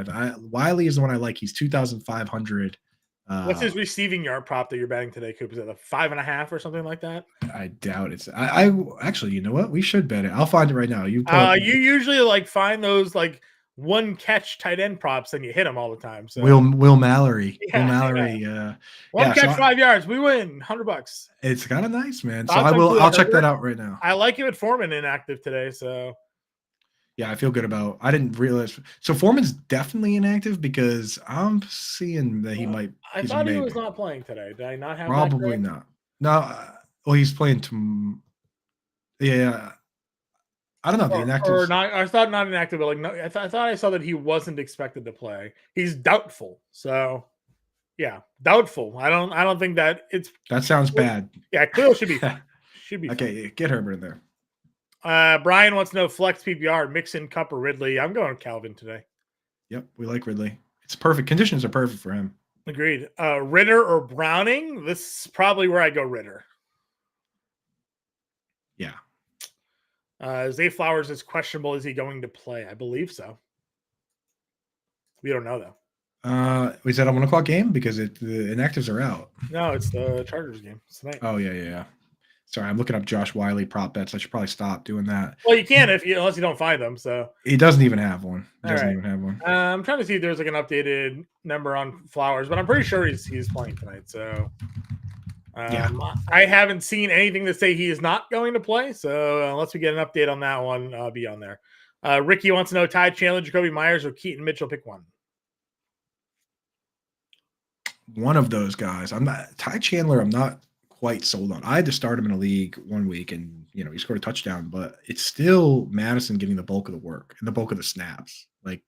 Wiley is the one I like. He's 2,500. What's his receiving yard prop that you're betting today, Coop? Is it a 5.5 or something like that? I doubt it's. I actually, you know what? We should bet it. I'll find it right now. You usually like find those like one catch tight end props and you hit them all the time. So Will Mallory, one catch 5 yards, we win $100. It's kind of nice, man. So I'll check that out right now. I like it with Foreman inactive today, so. Yeah, I feel good about. I didn't realize. So Foreman's definitely inactive because I'm seeing that he might. I thought he was not playing today. Did I not have? Probably not. No. Well, he's playing. Yeah. I don't know the inactive. Or not. I thought not inactive, but like no. I thought I saw that he wasn't expected to play. He's doubtful. So, yeah, doubtful. I don't think that it's. That sounds bad. Yeah, Cleo should be. Okay, get Herbert in there. Brian wants to know flex PPR, Mixon, Cup, or Ridley. I'm going Calvin today. Yep, we like Ridley. It's perfect. Conditions are perfect for him. Agreed. Ritter or Browning? This is probably where I go Ritter. Yeah. Zay Flowers is questionable. Is he going to play? I believe so. We don't know, though. We said a 1 o'clock game because the inactives are out. No, it's the Chargers game. It's tonight. Oh, yeah. Sorry, I'm looking up Josh Wiley prop bets. I should probably stop doing that. Well, you can unless you don't find them. So he doesn't even have one. I'm trying to see if there's like an updated number on Flowers, but I'm pretty sure he's playing tonight. So I haven't seen anything to say he is not going to play. So unless we get an update on that one, I'll be on there. Ricky wants to know Ty Chandler, Jacoby Myers, or Keaton Mitchell. Pick one. One of those guys. Ty Chandler. I'm not quite sold on. I had to start him in a league 1 week and he scored a touchdown, but it's still Madison getting the bulk of the work and the bulk of the snaps. Like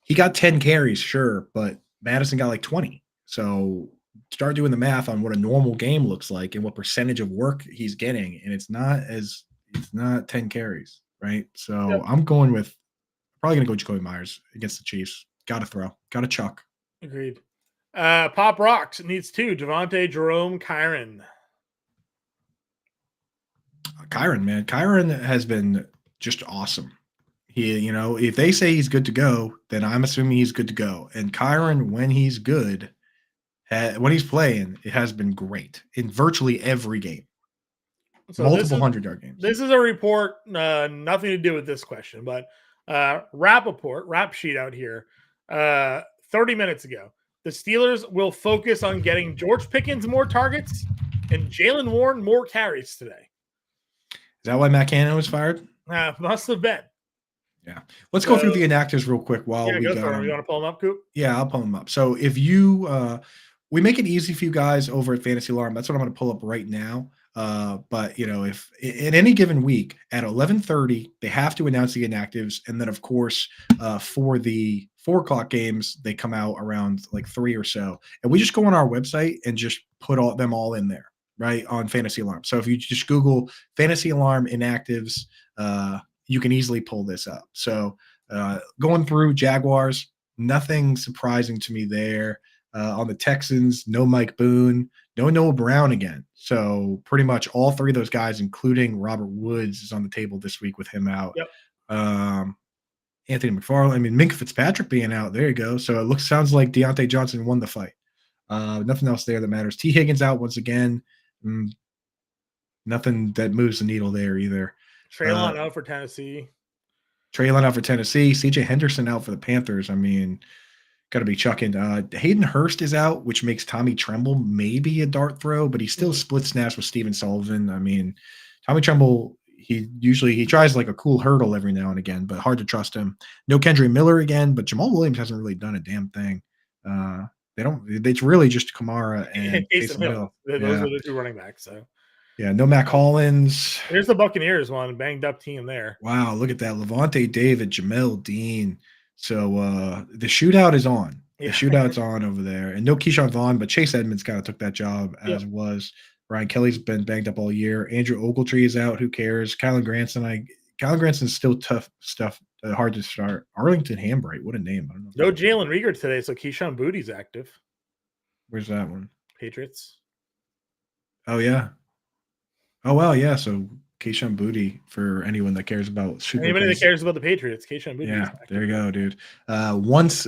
he got 10 carries, sure, but Madison got like 20. So start doing the math on what a normal game looks like and what percentage of work he's getting. And it's not 10 carries, right? So yep. I'm probably going to go Jacoby Myers against the Chiefs. Got to throw, got to chuck. Agreed. Pop Rocks needs 2. Javonte, Jerome, Kyron. Kyron has been just awesome. He, if they say he's good to go, then I'm assuming he's good to go. And Kyron, when he's good, when he's playing, it has been great in virtually every game. So multiple 100-yard games. This is a report, nothing to do with this question, but rap sheet out here 30 minutes ago. The Steelers will focus on getting George Pickens more targets and Jalen Warren more carries today. Is that why Matt Cannon was fired? Must have been. Yeah. Let's go through the inactives real quick while we go. You want to pull them up, Coop? Yeah, I'll pull them up. So if you we make it easy for you guys over at Fantasy Alarm. That's what I'm going to pull up right now. But if in any given week at 11:30 they have to announce the inactives, and then of course for the 4 o'clock games they come out around like 3 or so, and we just go on our website and just put them all in there right on Fantasy Alarm. So if you just Google Fantasy Alarm inactives, you can easily pull this up. So going through Jaguars, nothing surprising to me there. On the Texans, no Mike Boone, no Noah Brown again. So pretty much all 3 of those guys, including Robert Woods, is on the table this week with him out. Yep. Anthony McFarland, Minka Fitzpatrick being out. There you go. So it sounds like Deontay Johnson won the fight. Nothing else there that matters. T. Higgins out once again. Nothing that moves the needle there either. Treylon out for Tennessee. CJ Henderson out for the Panthers. Got to be chucking. Hayden Hurst is out, which makes Tommy Tremble maybe a dart throw, but he still split snaps with Steven Sullivan. Tommy Tremble, he tries like a cool hurdle every now and again, but hard to trust him. No Kendra Miller again, but Jamal Williams hasn't really done a damn thing. It's really just Kamara and Taysom Hill. Those are the 2 running backs. So yeah, no Mac Hollins. Here's the Buccaneers one, banged up team there. Wow, look at that. Levante David, Jamel Dean. So the shootout is on. The shootout's on over there. And no Keyshawn Vaughn, but Chase Edmonds kind of took that job as was. Ryan Kelly's been banged up all year. Andrew Ogletree is out. Who cares? Kylan Granson's still tough stuff. Hard to start. Arlington Hambright. What a name. I don't know. No Jalen Rieger today, so Keyshawn Booty's active. Where's that one? Patriots. Oh, yeah. Oh, well, yeah. So Keyshawn Booty for anyone that cares about Super. Anybody that cares about the Patriots, Keyshawn Booty. Yeah, there you go, dude. Once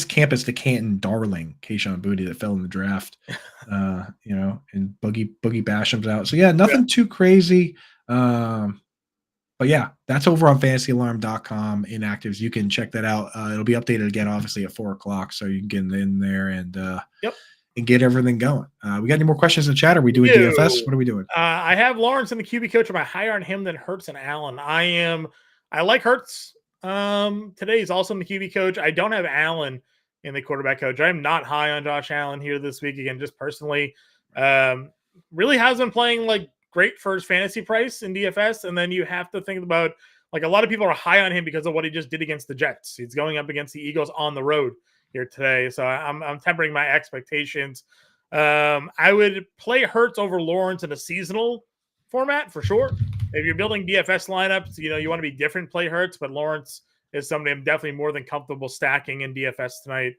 campus to Canton darling, Keyshawn Booty that fell in the draft. And Boogie Basham's out. So yeah, nothing too crazy. But yeah, that's over on fantasyalarm.com inactives. You can check that out. It'll be updated again, obviously, at 4:00. So you can get in there and get everything going. We got any more questions in the chat? Are we doing DFS? What are we doing? I have Lawrence in the QB coach. Am I higher on him than Hurts and Allen? I like Hurts. Today he's also in the QB coach. I don't have Allen in the quarterback coach. I'm not high on Josh Allen here this week. Again, just personally, really has been playing like great for his fantasy price in DFS. And then you have to think about, like, a lot of people are high on him because of what he just did against the Jets. He's going up against the Eagles on the road here today. So I'm tempering my expectations. I would play Hurts over Lawrence in a seasonal format for sure. If you're building DFS lineups, you want to be different, play Hurts, but Lawrence is somebody I'm definitely more than comfortable stacking in DFS tonight.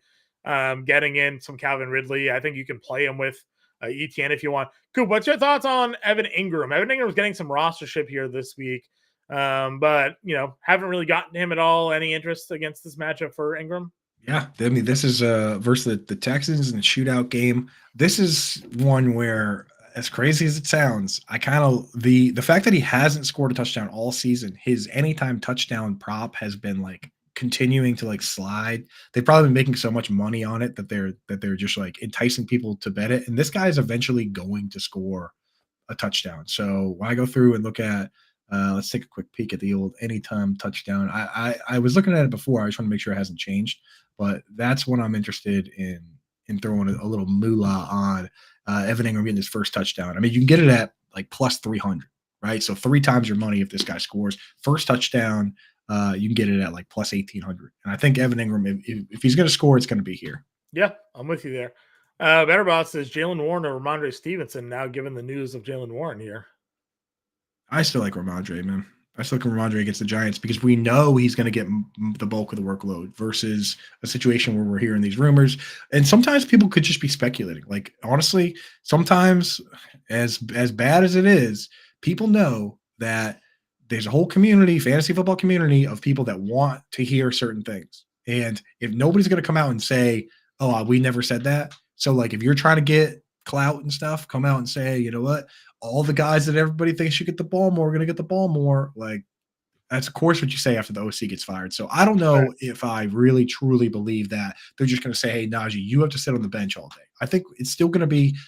Getting in some Calvin Ridley. I think you can play him with ETN if you want. Coop, what's your thoughts on Evan Ingram? Evan Ingram's getting some rostership here this week, but haven't really gotten him at all. Any interest against this matchup for Ingram? Yeah, I mean, this is versus the Texans in the shootout game. This is one where, as crazy as it sounds, I kind of the fact that he hasn't scored a touchdown all season, his anytime touchdown prop has been like continuing to like slide. They've probably been making so much money on it that they're just like enticing people to bet it. And this guy is eventually going to score a touchdown. So when I go through and look at let's take a quick peek at the old anytime touchdown. I was looking at it before. I just want to make sure it hasn't changed, but that's what I'm interested in throwing a little moolah on Evan Ingram getting his first touchdown. I mean, you can get it at like plus 300, right? So 3 times your money if this guy scores. First touchdown, you can get it at like plus 1,800. And I think Evan Ingram, if he's going to score, it's going to be here. Yeah, I'm with you there. Betterbot says Jalen Warren or Ramondre Stevenson now, given the news of Jalen Warren here. I still like Ramondre, man. I still like Ramondre against the Giants because we know he's going to get the bulk of the workload versus a situation where we're hearing these rumors. And sometimes people could just be speculating. Like, honestly, sometimes as bad as it is, people know that there's a whole community, fantasy football community of people that want to hear certain things. And if nobody's going to come out and say, oh, we never said that. So, like, if you're trying to get clout and stuff, come out and say, you know what? All the guys that everybody thinks should get the ball more are going to get the ball more. Like, that's, of course, what you say after the OC gets fired. So I don't know if I really, truly believe that they're just going to say, hey, Najee, you have to sit on the bench all day. I think it's still going to be –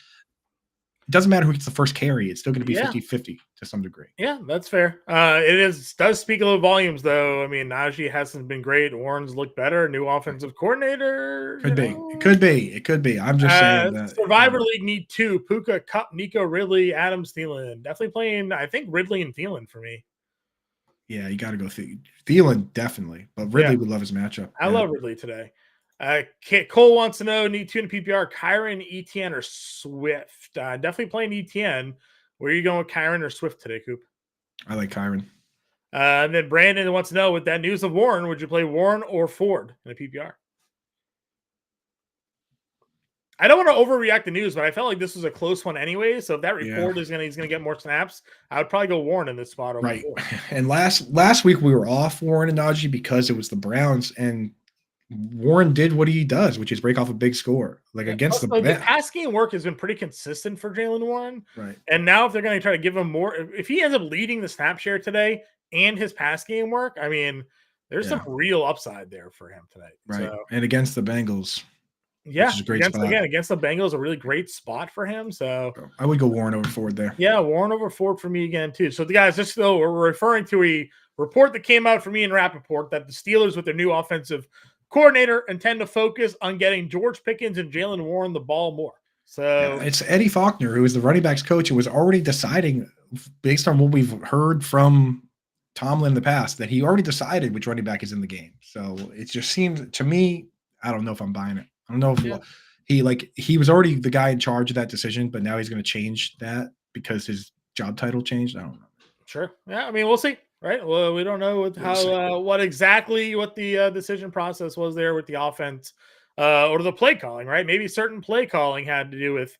it doesn't matter who gets the first carry. It's still going to be 50-50 to some degree. Yeah, that's fair. Does speak a little volumes, though. I mean, Najee hasn't been great. Warren's looked better. New offensive coordinator. It could be. I'm just saying that. Survivor League need 2. Puka, Cup, Nico, Ridley, Adams, Thielen. Definitely playing, I think, Ridley and Thielen for me. Yeah, you got to go Thielen, definitely. But Ridley would love his matchup. I love Ridley today. Cole wants to know, need 2 in PPR, Kyron, ETN, or Swift? Definitely playing ETN. Where are you going with Kyron or Swift today, Coop? I like Kyron. And then Brandon wants to know, with that news of Warren, would you play Warren or Ford in a PPR? I don't want to overreact to news, but I felt like this was a close one anyway. So if that report he's going to get more snaps, I would probably go Warren in this spot. Right. And last week we were off Warren and Najee because it was the Browns, and Warren did what he does, which is break off a big score. Like against the pass game work has been pretty consistent for Jalen Warren. Right. And now if they're going to try to give him more, if he ends up leading the snap share today and his pass game work, I mean, there's some real upside there for him tonight. Right. So, and against the Bengals. Yeah. Which is a great spot. Against the Bengals, a really great spot for him. So I would go Warren over Ford there. Yeah, Warren over Ford for me again, too. So the guys, just though we're referring to a report that came out for me in Rappaport that the Steelers with their new offensive coordinator intend to focus on getting George Pickens and Jalen Warren the ball more. So it's Eddie Faulkner, who is the running backs coach, who was already deciding, based on what we've heard from Tomlin in the past, that he already decided which running back is in the game. So it just seems to me, I don't know if I'm buying it. I don't know if he was already the guy in charge of that decision, but now he's going to change that because his job title changed. I don't know. Sure. Yeah. I mean, we'll see. Right. Well, we don't know what exactly the decision process was there with the offense or the play calling. Right. Maybe certain play calling had to do with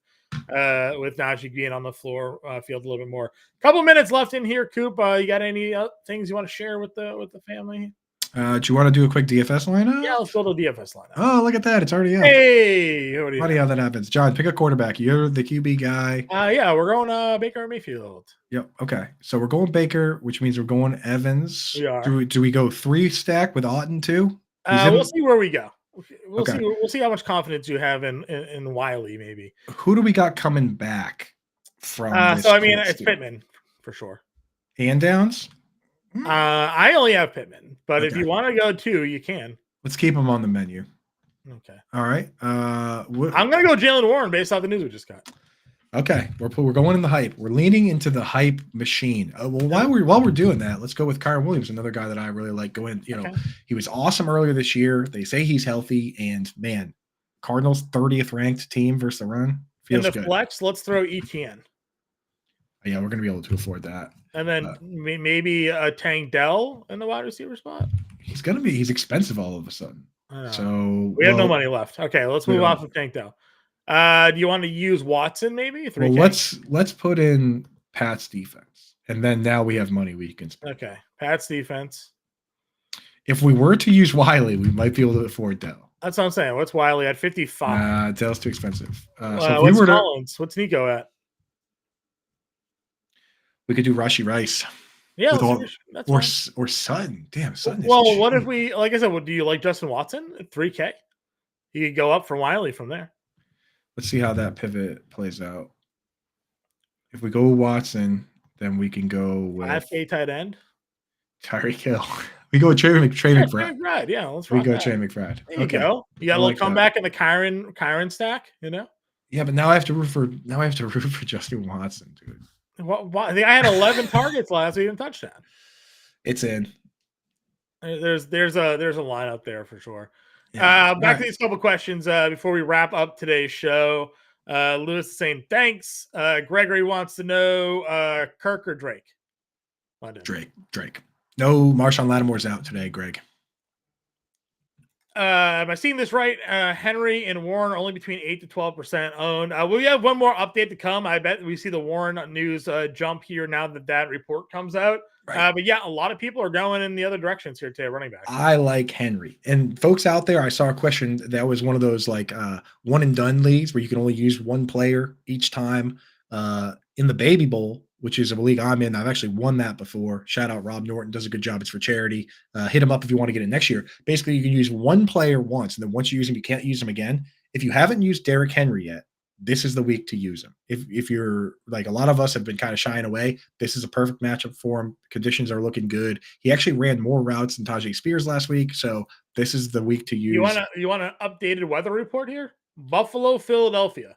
Najee being on the floor field a little bit more. Couple minutes left in here, Coop. You got any things you want to share with the family? Do you want to do a quick DFS lineup? Yeah, let's build a DFS lineup. Oh, look at that. It's already up. Hey, what do you Funny how that happens. John, pick a quarterback. You're the QB guy. Yeah, we're going Baker Mayfield. Yep. Okay. So we're going Baker, which means we're going Evans. We are. Do we go 3 stack with Otten too? We'll see where we go. We'll Okay. see. We'll see how much confidence you have in Wiley, maybe. Who do we got coming back from this? So I mean, it's Pittman for sure. And downs? I only have Pittman, but if Okay. you want to go 2, you can. Let's keep him on the menu. Okay. All right. I'm gonna go Jalen Warren based off the news we just got. Okay, we're going in the hype. We're leaning into the hype machine. Well, while we're doing that, let's go with Kyren Williams, another guy that I really like. Going, He was awesome earlier this year. They say he's healthy, and man, Cardinals 30th ranked team versus the run feels in the good. Flex, let's throw ETN. Yeah, we're gonna be able to afford that. And then maybe a Tank Dell in the wide receiver spot. He's expensive all of a sudden. So we have no money left. Okay, let's move off of Tank Dell. Do you want to use Watson maybe? 3K? Well, let's put in Pat's defense, and then now we have money we can spend. Okay, Pat's defense. If we were to use Wiley, we might be able to afford Dell. That's what I'm saying. What's Wiley at 55? Dell's too expensive. So what's Collins? What's Nico at? We could do Rashi Rice. Yeah, or Sutton. Damn, Sutton. Well, what if we, like I said, do you like Justin Watson at 3K? He could go up from Wiley from there. Let's see how that pivot plays out. If we go Watson, then we can go with 5K tight end. Tyreek Hill. We go with Trey McBride. Yeah, let's go Trey McBride. There you go. You got a little comeback in the Kyren stack, Yeah, but now I have to root for Justin Watson, dude. I think I had 11 targets last week and touchdown. It's in. There's a lineup there for sure. Yeah. Back to these couple questions before we wrap up today's show. Lewis is saying thanks. Gregory wants to know Kirk or Drake. London. Drake. No, Marshawn Lattimore's out today, Greg. Am I seeing this right? Henry and Warren are only between 8 to 12% owned. We have one more update to come. I bet we see the Warren news jump here now that report comes out. Right. But yeah, a lot of people are going in the other directions here today, running back. I like Henry. And folks out there, I saw a question that was one of those like one and done leagues where you can only use one player each time. In the Baby Bowl, which is a league I'm in, I've actually won that before. Shout out Rob Norton, does a good job. It's for charity. Hit him up if you want to get it next year. Basically, you can use one player once, and then once you use him, you can't use him again. If you haven't used Derrick Henry yet, this is the week to use him. If you're like a lot of us have been kind of shying away, this is a perfect matchup for him. Conditions are looking good. He actually ran more routes than Tajay Spears last week, so this is the week to use. You want an updated weather report here? Buffalo, Philadelphia.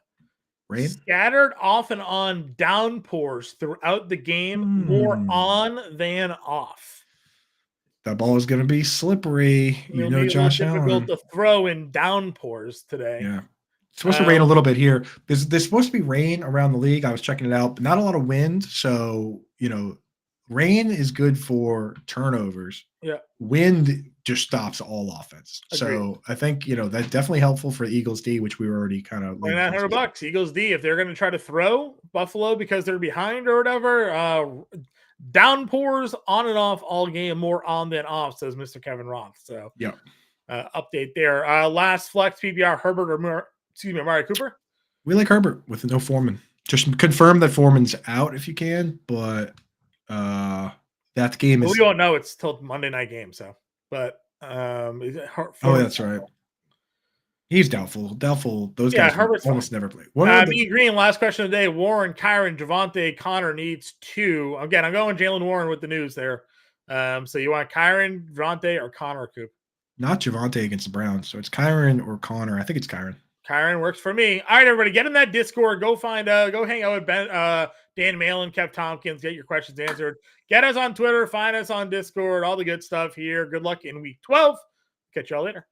Rain? Scattered off and on downpours throughout the game, more on than off. That ball is going to be slippery. Josh Allen. Difficult to throw in downpours today. Yeah. It's supposed to rain a little bit here. There's supposed to be rain around the league. I was checking it out, but not a lot of wind. So, rain is good for turnovers. Yeah. Wind just stops all offense. Agreed. So I think, that's definitely helpful for the Eagles D, which we were already kind of $900 Eagles D. If they're going to try to throw Buffalo because they're behind or whatever, downpours on and off all game, more on than off, says Mr. Kevin Roth. So yeah. Update there. Last flex PPR, Herbert or Amari Cooper. We like Herbert with no Foreman. Just confirm that Foreman's out if you can, but that game is. We won't know. It's till Monday night game. So, but that's right. He's doubtful. Those guys Herbert's almost never play. Me Green. Last question of the day. Warren, Kyren, Javonte, Connor needs 2. Again, I'm going Jalen Warren with the news there. So you want Kyren, Javonte, or Connor, Coop? Not Javonte against the Browns. So it's Kyren or Connor. I think it's Kyren. Kyren works for me. All right, everybody, get in that Discord. Go hang out with Dan Malin, Kev Tompkins. Get your questions answered. Get us on Twitter. Find us on Discord. All the good stuff here. Good luck in week 12. Catch y'all later.